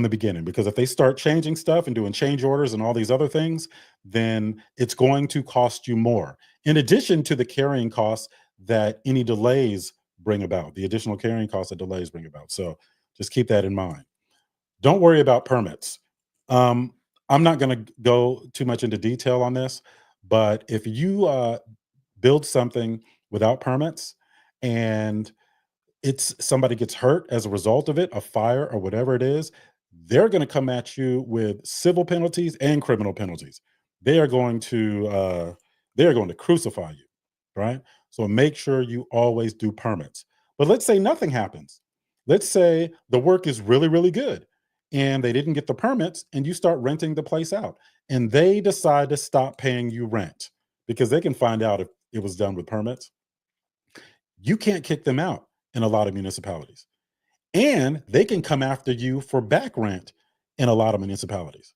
[SPEAKER 1] beginning, because if they start changing stuff and doing change orders and all these other things, then it's going to cost you more. In addition to the carrying costs that any delays bring about, the additional carrying costs that delays bring about. So just keep that in mind. Don't worry about permits. I'm not going to go too much into detail on this, but if you build something without permits and somebody gets hurt as a result of it, a fire or whatever it is, they're going to come at you with civil penalties and criminal penalties. They are going to crucify you, right? So make sure you always do permits. But let's say nothing happens. Let's say the work is really, really good and they didn't get the permits and you start renting the place out and they decide to stop paying you rent because they can find out if it was done with permits. You can't kick them out in a lot of municipalities. And they can come after you for back rent in a lot of municipalities.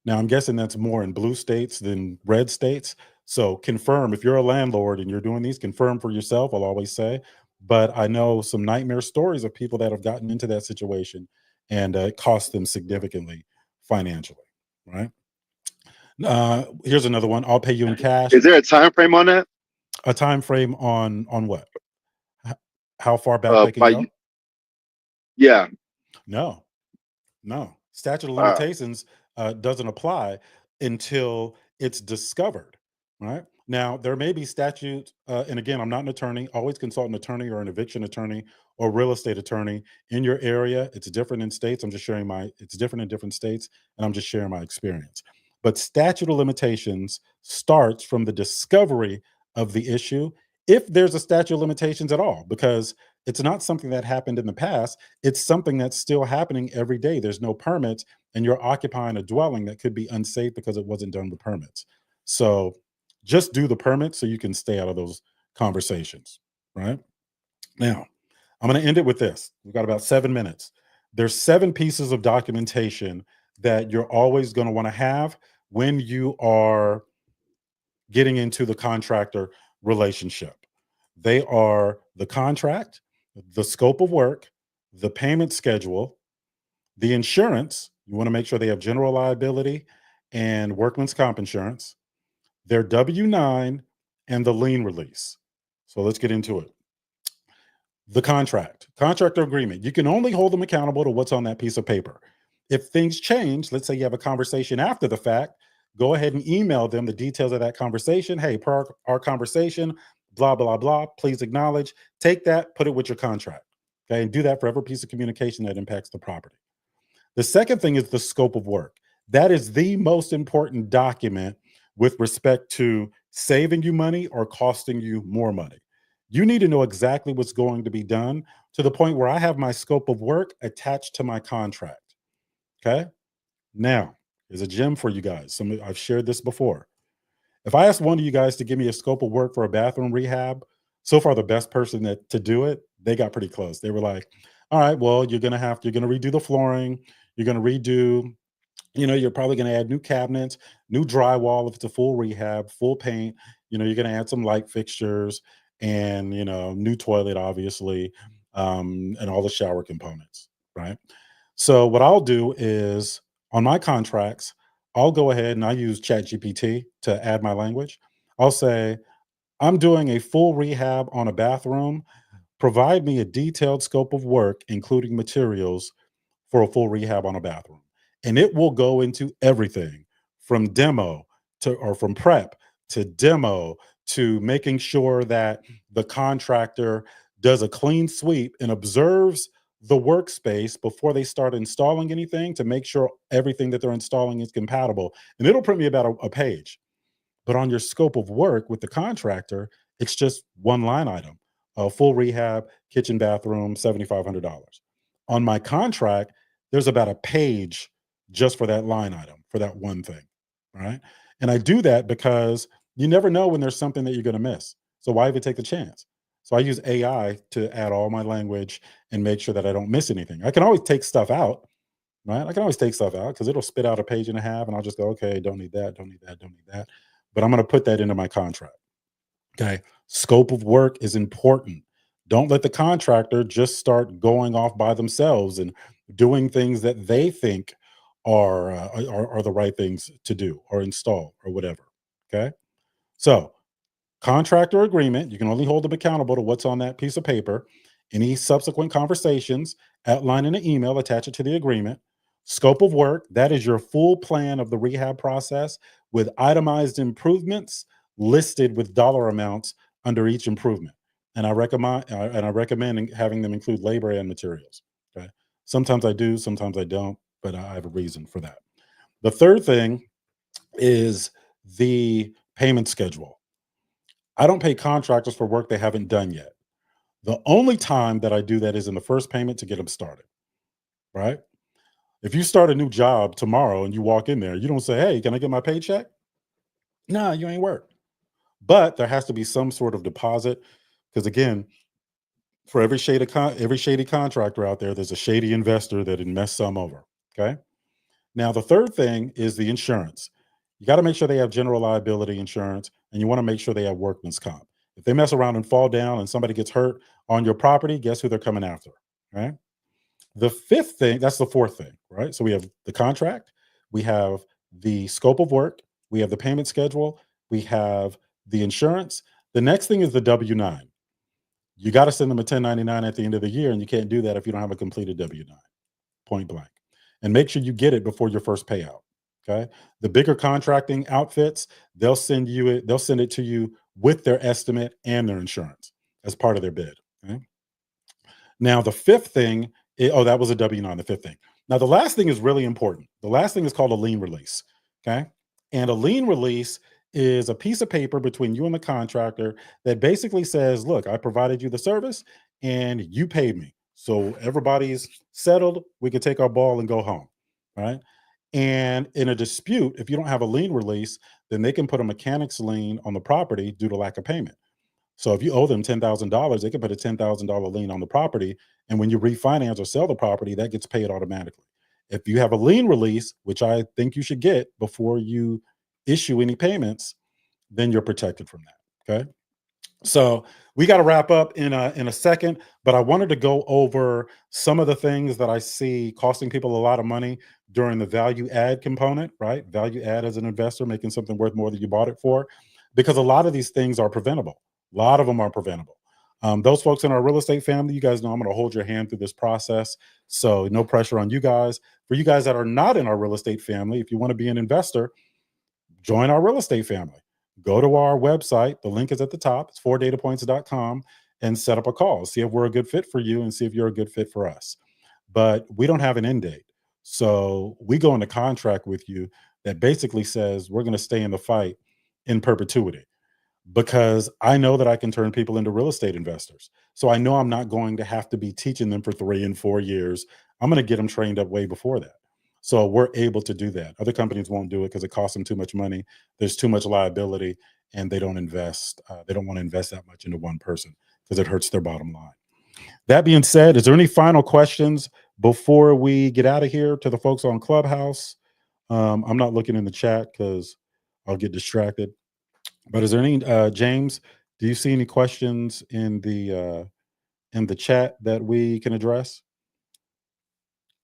[SPEAKER 1] Now, I'm guessing that's more in blue states than red states. So confirm if you're a landlord and you're doing these, confirm for yourself, I'll always say. But I know some nightmare stories of people that have gotten into that situation and it cost them significantly financially, right? Here's another one. I'll pay you in cash.
[SPEAKER 7] Is there a time frame on that?
[SPEAKER 1] A time frame on what? How far back they can go?
[SPEAKER 7] Yeah.
[SPEAKER 1] No. Statute of limitations doesn't apply until it's discovered, right? Now, there may be statutes, and again, I'm not an attorney. Always consult an attorney or an eviction attorney or real estate attorney in your area. It's different in states. I'm just sharing it's different in different states, and I'm just sharing my experience. But statute of limitations starts from the discovery of the issue, if there's a statute of limitations at all, because it's not something that happened in the past. It's something that's still happening every day. There's no permits, and you're occupying a dwelling that could be unsafe because it wasn't done with permits. So just do the permits so you can stay out of those conversations, right? Now, I'm going to end it with this. We've got about 7 minutes. There's 7 pieces of documentation that you're always going to want to have when you are getting into the contractor relationship. They are the contract, the scope of work, the payment schedule, the insurance. You want to make sure they have general liability and workman's comp insurance, their W-9, and the lien release. So let's get into it. The contractor agreement. You can only hold them accountable to what's on that piece of paper. If things change, let's say you have a conversation after the fact, go ahead and email them the details of that conversation. Hey, per our conversation, blah, blah, blah, please acknowledge. Take that, put it with your contract. Okay, and do that for every piece of communication that impacts the property. The second thing is the scope of work. That is the most important document with respect to saving you money or costing you more money. You need to know exactly what's going to be done to the point where I have my scope of work attached to my contract. Okay. Now, there's a gem for you guys. I've shared this before. If I asked one of you guys to give me a scope of work for a bathroom rehab, so far the best person to do it, they got pretty close. They were like, all right, well, you're going to redo the flooring. You're going to redo, you're probably going to add new cabinets, new drywall if it's a full rehab, full paint. You're going to add some light fixtures and, new toilet, obviously, and all the shower components, right? So what I'll do is on my contracts, I'll go ahead and I use ChatGPT to add my language. I'll say, I'm doing a full rehab on a bathroom. Provide me a detailed scope of work, including materials for a full rehab on a bathroom. And it will go into everything from demo from prep to demo to making sure that the contractor does a clean sweep and observes the workspace before they start installing anything to make sure everything that they're installing is compatible. And it'll print me about a page. But on your scope of work with the contractor, it's just one line item, a full rehab, kitchen, bathroom, $7,500. On my contract, there's about a page just for that line item, for that one thing, right? And I do that because you never know when there's something that you're going to miss. So why even take the chance? So I use AI to add all my language and make sure that I don't miss anything. I can always take stuff out, right? I can always take stuff out because it'll spit out a page and a half and I'll just go, okay, don't need that, don't need that, don't need that. But I'm going to put that into my contract. Okay. Scope of work is important. Don't let the contractor just start going off by themselves and doing things that they think are the right things to do or install or whatever. Okay. So contractor agreement, you can only hold them accountable to what's on that piece of paper. any subsequent conversations, outline in an email, attach it to the agreement. Scope of work, that is your full plan of the rehab process with itemized improvements listed with dollar amounts under each improvement. And I recommend having them include labor and materials. Okay. Sometimes I do, sometimes I don't, but I have a reason for that. The third thing is the payment schedule. I don't pay contractors for work they haven't done yet. The only time that I do that is in the first payment to get them started, right? If you start a new job tomorrow and you walk in there, you don't say, hey, can I get my paycheck? Nah, you ain't work. But there has to be some sort of deposit because, again, for every shady contractor out there, there's a shady investor that had messed some over, okay? Now, the third thing is the insurance. You got to make sure they have general liability insurance, and you want to make sure they have workman's comp. If they mess around and fall down and somebody gets hurt on your property, guess who they're coming after, right? The fifth thing, that's the fourth thing, right? So we have the contract, we have the scope of work, we have the payment schedule, we have the insurance. The next thing is the W-9. You got to send them a 1099 at the end of the year, and you can't do that if you don't have a completed W-9, point blank. And make sure you get it before your first payout, okay? The bigger contracting outfits, they'll send it to you with their estimate and their insurance as part of their bid, okay? Now, the fifth thing, that was a W-9, the fifth thing. Now, the last thing is really important. The last thing is called a lien release, okay? And a lien release is a piece of paper between you and the contractor that basically says, look, I provided you the service and you paid me. So everybody's settled. We can take our ball and go home, right? And in a dispute, if you don't have a lien release, then they can put a mechanic's lien on the property due to lack of payment. So if you owe them $10,000, they can put a $10,000 lien on the property. And when you refinance or sell the property, that gets paid automatically. If you have a lien release, which I think you should get before you issue any payments, then you're protected from that, okay? So we got to wrap up in a second, but I wanted to go over some of the things that I see costing people a lot of money during the value add component, right? Value add as an investor, making something worth more than you bought it for, because a lot of these things are preventable. A lot of them are preventable. Those folks in our real estate family, you guys know I'm going to hold your hand through this process. So no pressure on you guys. For you guys that are not in our real estate family, if you want to be an investor, join our real estate family. Go to our website. The link is at the top. It's 4datapoints.com and set up a call. See if we're a good fit for you and see if you're a good fit for us. But we don't have an end date. So we go into contract with you that basically says we're going to stay in the fight in perpetuity, because I know that I can turn people into real estate investors. So I know I'm not going to have to be teaching them for 3 and 4 years. I'm going to get them trained up way before that. So we're able to do that. Other companies won't do it because it costs them too much money. There's too much liability, and they don't invest. They don't want to invest that much into one person because it hurts their bottom line. That being said, is there any final questions before we get out of here to the folks on Clubhouse? I'm not looking in the chat because I'll get distracted. But is there any, James, do you see any questions in the chat that we can address?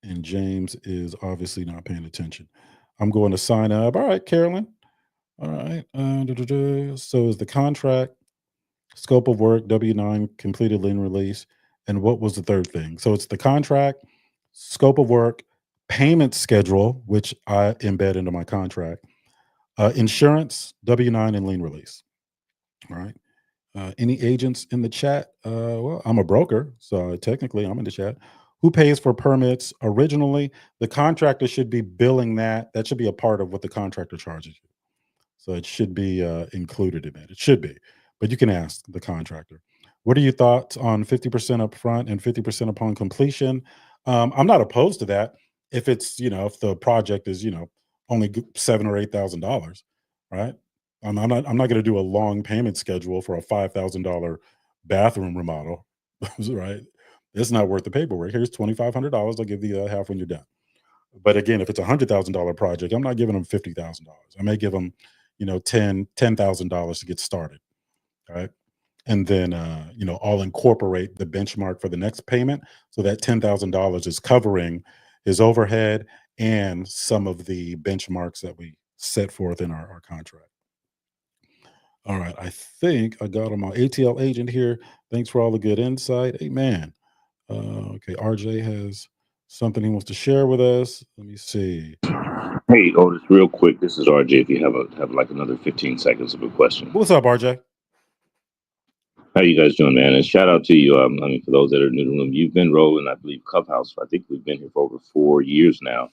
[SPEAKER 1] And James is obviously not paying attention. I'm going to sign up. All right, Carolyn. All right. So is the contract, scope of work, W-9, completed lien release, and what was the third thing? So it's the contract, scope of work, payment schedule, which I embed into my contract, insurance, W-9, and lien release. All right. Any agents in the chat? Well, I'm a broker, so technically I'm in the chat. Who pays for permits? Originally, the contractor should be billing that. That should be a part of what the contractor charges you. So it should be included in it. It should be, but you can ask the contractor. What are your thoughts on 50% up front and 50% upon completion? I'm not opposed to that if it's, if the project is, only $7,000 or $8,000, right? I'm not going to do a long payment schedule for a $5,000 bathroom remodel, right? It's not worth the paperwork. Here's $2,500. I'll give the other half when you're done. But again, if it's a $100,000 project, I'm not giving them $50,000. I may give them, $10,000 to get started, right? And then, I'll incorporate the benchmark for the next payment, so that $10,000 is covering his overhead and some of the benchmarks that we set forth in our contract. All right, I think I got on my ATL agent here. Thanks for all the good insight. Amen. Okay, RJ has something he wants to share with us. Let me see.
[SPEAKER 8] Hey, Otis, real quick. This is RJ. If you have like another 15 seconds of a question.
[SPEAKER 1] What's up, RJ?
[SPEAKER 8] How you guys doing, man? And shout out to you. I mean, for those that are new to the room, you've been rolling, I believe, Clubhouse. I think we've been here for over 4 years now.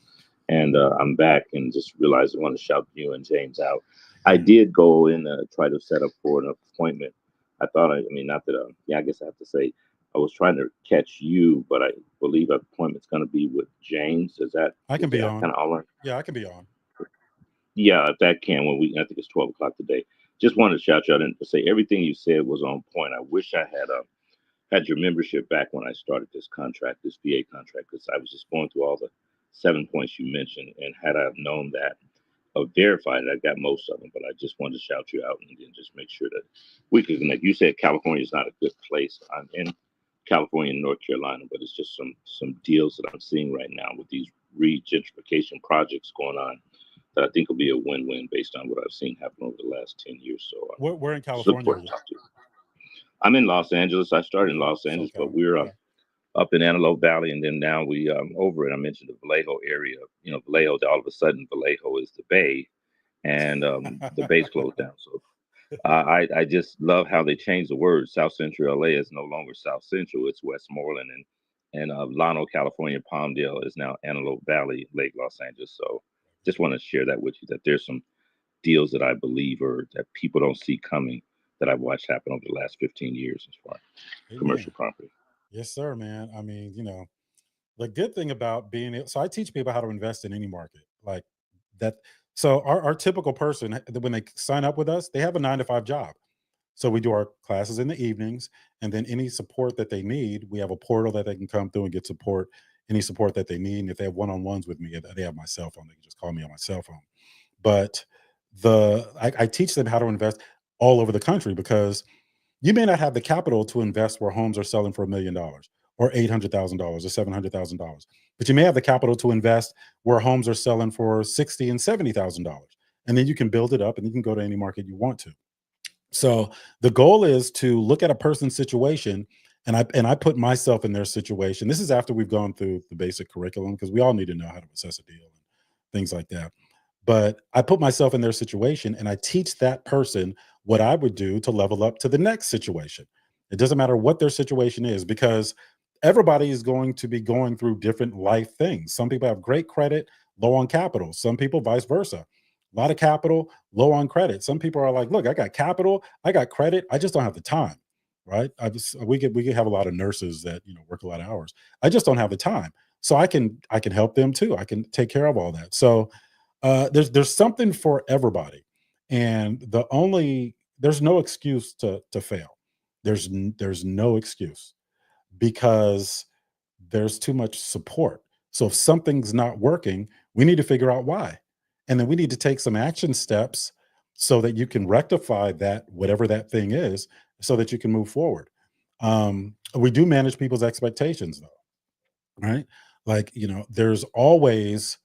[SPEAKER 8] And I'm back and just realized I want to shout you and James out. I did go in try to set up for an appointment. I thought, I mean, not that, I guess I have to say, I was trying to catch you, but I believe an appointment's going to be with James. Is that?
[SPEAKER 1] I can be on.
[SPEAKER 8] Kind of all right?
[SPEAKER 1] Yeah, I can be on.
[SPEAKER 8] Yeah, if that can, I think it's 12 o'clock today. Just wanted to shout you out and say everything you said was on point. I wish I had your membership back when I started this contract, this VA contract, because I was just going through all the 7 points you mentioned, and had I known that or verified it, I got most of them. But I just wanted to shout you out and then just make sure that we could connect. You said California is not a good place. I'm in California and North Carolina, but it's just some deals that I'm seeing right now with these regentrification projects going on that I think will be a win-win based on what I've seen happen over the last 10 years. So
[SPEAKER 1] Where in California?
[SPEAKER 8] I'm in Los Angeles. I started in Los Angeles, but we're up in Antelope Valley, and then now we over it. I mentioned the Vallejo area. You know, Vallejo. All of a sudden, Vallejo is the Bay, and the Bay's closed down. So I just love how they changed the word. South Central LA is no longer South Central; it's Westmoreland, and Llano, California, Palmdale is now Antelope Valley, Lake Los Angeles. So just want to share that with you, that there's some deals that I believe or that people don't see coming that I've watched happen over the last 15 years as far as commercial property.
[SPEAKER 1] Yes, sir, man. I mean, the good thing about so I teach people how to invest in any market like that. So our typical person, when they sign up with us, they have a 9-to-5 job. So we do our classes in the evenings, and then any support that they need, we have a portal that they can come through and get support, any support that they need. And if they have one-on-ones with me, they have my cell phone. They can just call me on my cell phone. But I teach them how to invest all over the country, because you may not have the capital to invest where homes are selling for $1 million or $800,000 or $700,000, but you may have the capital to invest where homes are selling for $60,000 and $70,000, and then you can build it up and you can go to any market you want to. So the goal is to look at a person's situation, and I put myself in their situation. This is after we've gone through the basic curriculum, because we all need to know how to assess a deal and things like that. But I put myself in their situation, and I teach that person what I would do to level up to the next situation. It doesn't matter what their situation is, because everybody is going to be going through different life things. Some people have great credit, low on capital. Some people vice versa. A lot of capital, low on credit. Some people are like, look, I got capital, I got credit, I just don't have the time, right? We could have a lot of nurses that work a lot of hours. I just don't have the time. So I can help them too. I can take care of all that. So there's something for everybody, and there's no excuse to fail. There's no excuse, because there's too much support. So if something's not working, we need to figure out why, and then we need to take some action steps so that you can rectify that, whatever that thing is, so that you can move forward. We do manage people's expectations, though, right? Like, there's always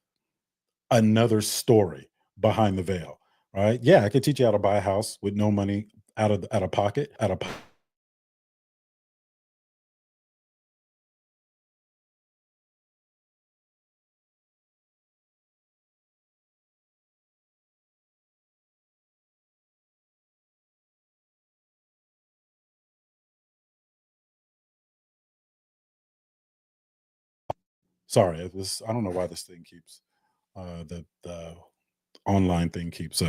[SPEAKER 1] another story behind the veil, right? Yeah, I could teach you how to buy a house with no money out of pocket. Sorry, I don't know why this thing keeps the online thing keeps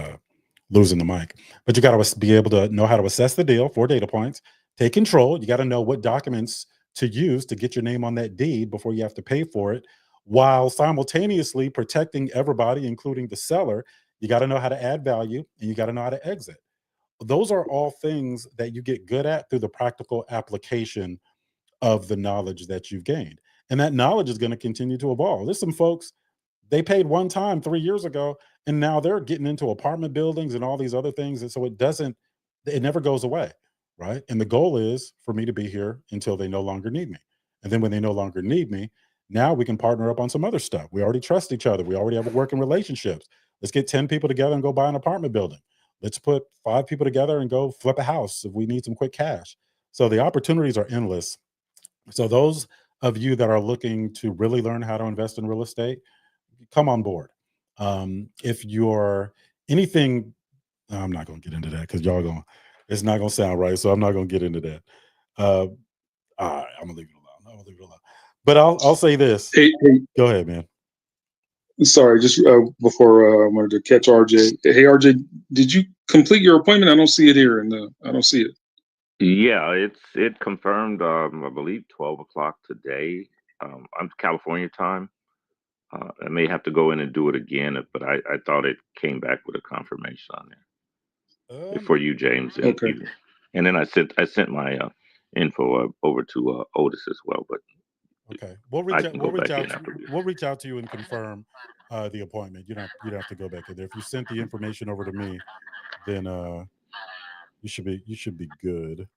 [SPEAKER 1] losing the mic. But you got to be able to know how to assess the deal, 4 data points, take control. You got to know what documents to use to get your name on that deed before you have to pay for it, while simultaneously protecting everybody, including the seller. You got to know how to add value, and you got to know how to exit. Those are all things that you get good at through the practical application of the knowledge that you've gained. And that knowledge is going to continue to evolve. There's some folks, they paid one time 3 years ago, and now they're getting into apartment buildings and all these other things. And so it never goes away, right? And the goal is for me to be here until they no longer need me. And then when they no longer need me, now we can partner up on some other stuff. We already trust each other. We already have a working relationships. Let's get 10 people together and go buy an apartment building. Let's put 5 people together and go flip a house if we need some quick cash. So the opportunities are endless. So those of you that are looking to really learn how to invest in real estate, come on board. If you're anything, I'm not going to get into that because it's not going to sound right. So I'm not going to get into that. All right, I'm going to leave it alone. I'm going to leave it alone. But I'll say this.
[SPEAKER 3] Hey,
[SPEAKER 1] Go ahead, man.
[SPEAKER 3] sorry, just before I wanted to catch RJ. Hey, RJ, did you complete your appointment? I don't see it here, I don't see it.
[SPEAKER 8] Yeah, it confirmed. I believe 12 o'clock today. I'm California time. I may have to go in and do it again, but I thought it came back with a confirmation on there for you, James. And
[SPEAKER 3] Okay.
[SPEAKER 8] and then I sent my info over to Otis as well. But
[SPEAKER 1] okay, we'll reach out to you and confirm the appointment. You don't have to go back in there. If you sent the information over to me, then you should be good.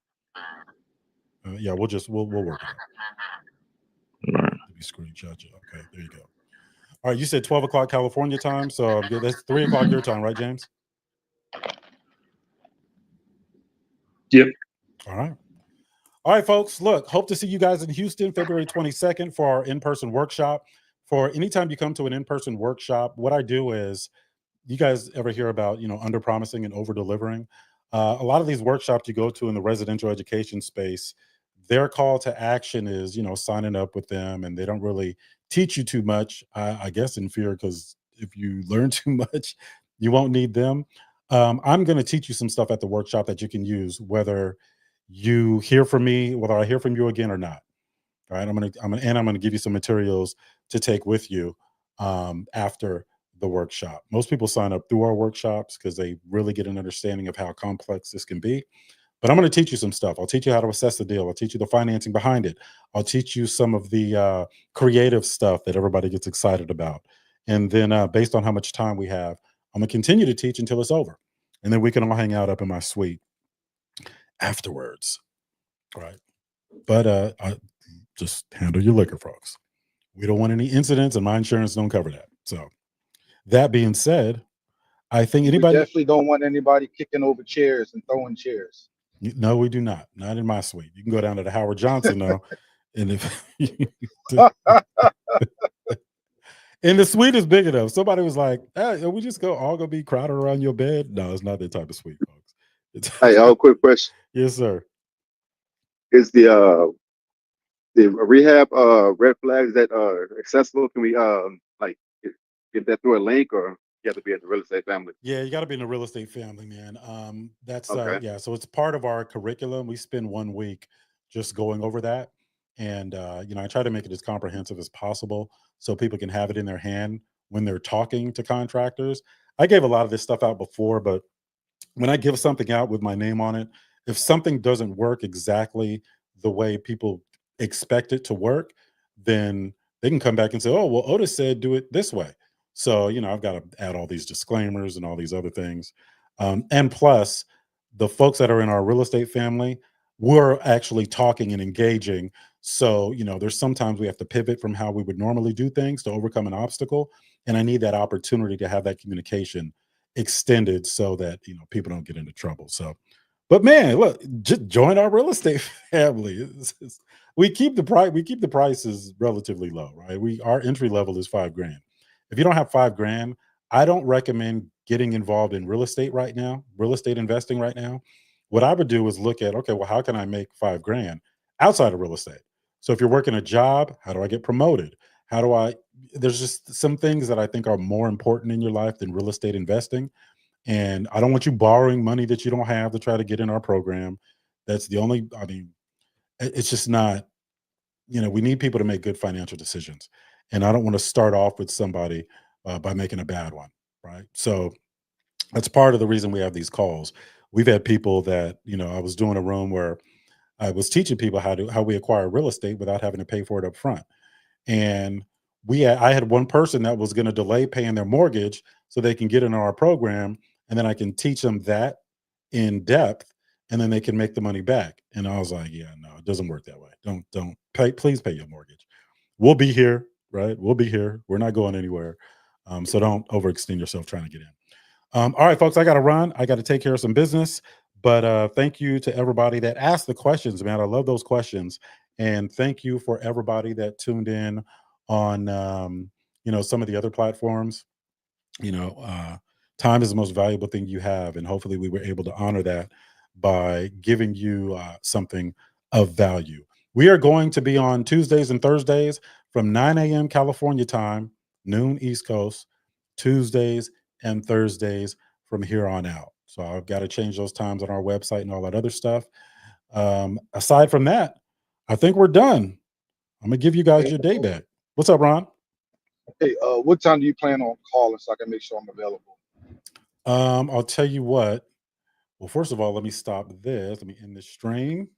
[SPEAKER 1] Yeah, we'll work it out.
[SPEAKER 8] All right.
[SPEAKER 1] Let me screenshot you. Okay, there you go. All right, you said 12 o'clock California time, so that's 3 o'clock your time, right, James?
[SPEAKER 3] Yep.
[SPEAKER 1] All right, folks. Look, hope to see you guys in Houston, February 22nd for our in-person workshop. For anytime you come to an in-person workshop, what I do is, you guys ever hear about, under promising and over delivering? A lot of these workshops you go to in the residential education space, their call to action is, signing up with them, and they don't really teach you too much, I guess in fear, because if you learn too much, you won't need them. I'm going to teach you some stuff at the workshop that you can use, whether you hear from me, whether I hear from you again or not. All right, I'm gonna give you some materials to take with you after the workshop. Most people sign up through our workshops because they really get an understanding of how complex this can be. But I'm going to teach you some stuff. I'll teach you how to assess the deal. I'll teach you the financing behind it. I'll teach you some of the creative stuff that everybody gets excited about. And then based on how much time we have, I'm going to continue to teach until it's over. And then we can all hang out up in my suite afterwards. All right. But just handle your liquor, folks. We don't want any incidents, and my insurance don't cover that. So that being said, I think anybody...
[SPEAKER 4] We definitely don't want anybody kicking over chairs and throwing chairs.
[SPEAKER 1] No, we do not. Not in my suite. You can go down to the Howard Johnson now, and if and the suite is big enough. Somebody was like, "Hey, we just all gonna be crowded around your bed." No, it's not that type of suite, folks.
[SPEAKER 7] Hey, quick question.
[SPEAKER 1] Yes, sir.
[SPEAKER 7] Is the rehab red flags that are accessible? Can we get that through a link, or you have to be in the real estate family?
[SPEAKER 1] Yeah, you got to be in a real estate family, man. That's
[SPEAKER 7] Okay.
[SPEAKER 1] yeah. So it's part of our curriculum. We spend 1 week just going over that, and I try to make it as comprehensive as possible so people can have it in their hand when they're talking to contractors. I gave a lot of this stuff out before, but when I give something out with my name on it, if something doesn't work exactly the way people expect it to work, then they can come back and say, "Oh, well, Otis said do it this way." So, I've got to add all these disclaimers and all these other things. And plus, the folks that are in our real estate family, we're actually talking and engaging. So, there's sometimes we have to pivot from how we would normally do things to overcome an obstacle. And I need that opportunity to have that communication extended so that, people don't get into trouble. So, but man, look, just join our real estate family. We keep the prices relatively low, right? Our entry level is $5,000. If you don't have $5,000, I don't recommend getting involved in real estate right now, real estate investing right now. What I would do is look at, okay, well, how can I make $5,000 outside of real estate? So if you're working a job, how do I get promoted? There's just some things that I think are more important in your life than real estate investing. And I don't want you borrowing money that you don't have to try to get in our program. It's just not, we need people to make good financial decisions. And I don't want to start off with somebody by making a bad one, right? So that's part of the reason we have these calls. We've had people that, I was doing a room where I was teaching people how we acquire real estate without having to pay for it up front. And I had one person that was going to delay paying their mortgage so they can get in our program, and then I can teach them that in depth, and then they can make the money back. And I was like, yeah, no, it doesn't work that way. Don't pay. Please pay your mortgage. We'll be here, right? We'll be here. We're not going anywhere. So don't overextend yourself trying to get in. All right, folks, I got to run. I got to take care of some business. But thank you to everybody that asked the questions, man. I love those questions. And thank you for everybody that tuned in on, some of the other platforms. Time is the most valuable thing you have. And hopefully we were able to honor that by giving you something of value. We are going to be on Tuesdays and Thursdays from 9 a.m. California time, noon East Coast, Tuesdays and Thursdays from here on out. So I've got to change those times on our website and all that other stuff. Aside from that, I think we're done. I'm gonna give you guys your day back. What's up, Ron?
[SPEAKER 4] Hey, what time do you plan on calling so I can make sure I'm available?
[SPEAKER 1] I'll tell you what. Well, first of all, let me stop this. Let me end this stream.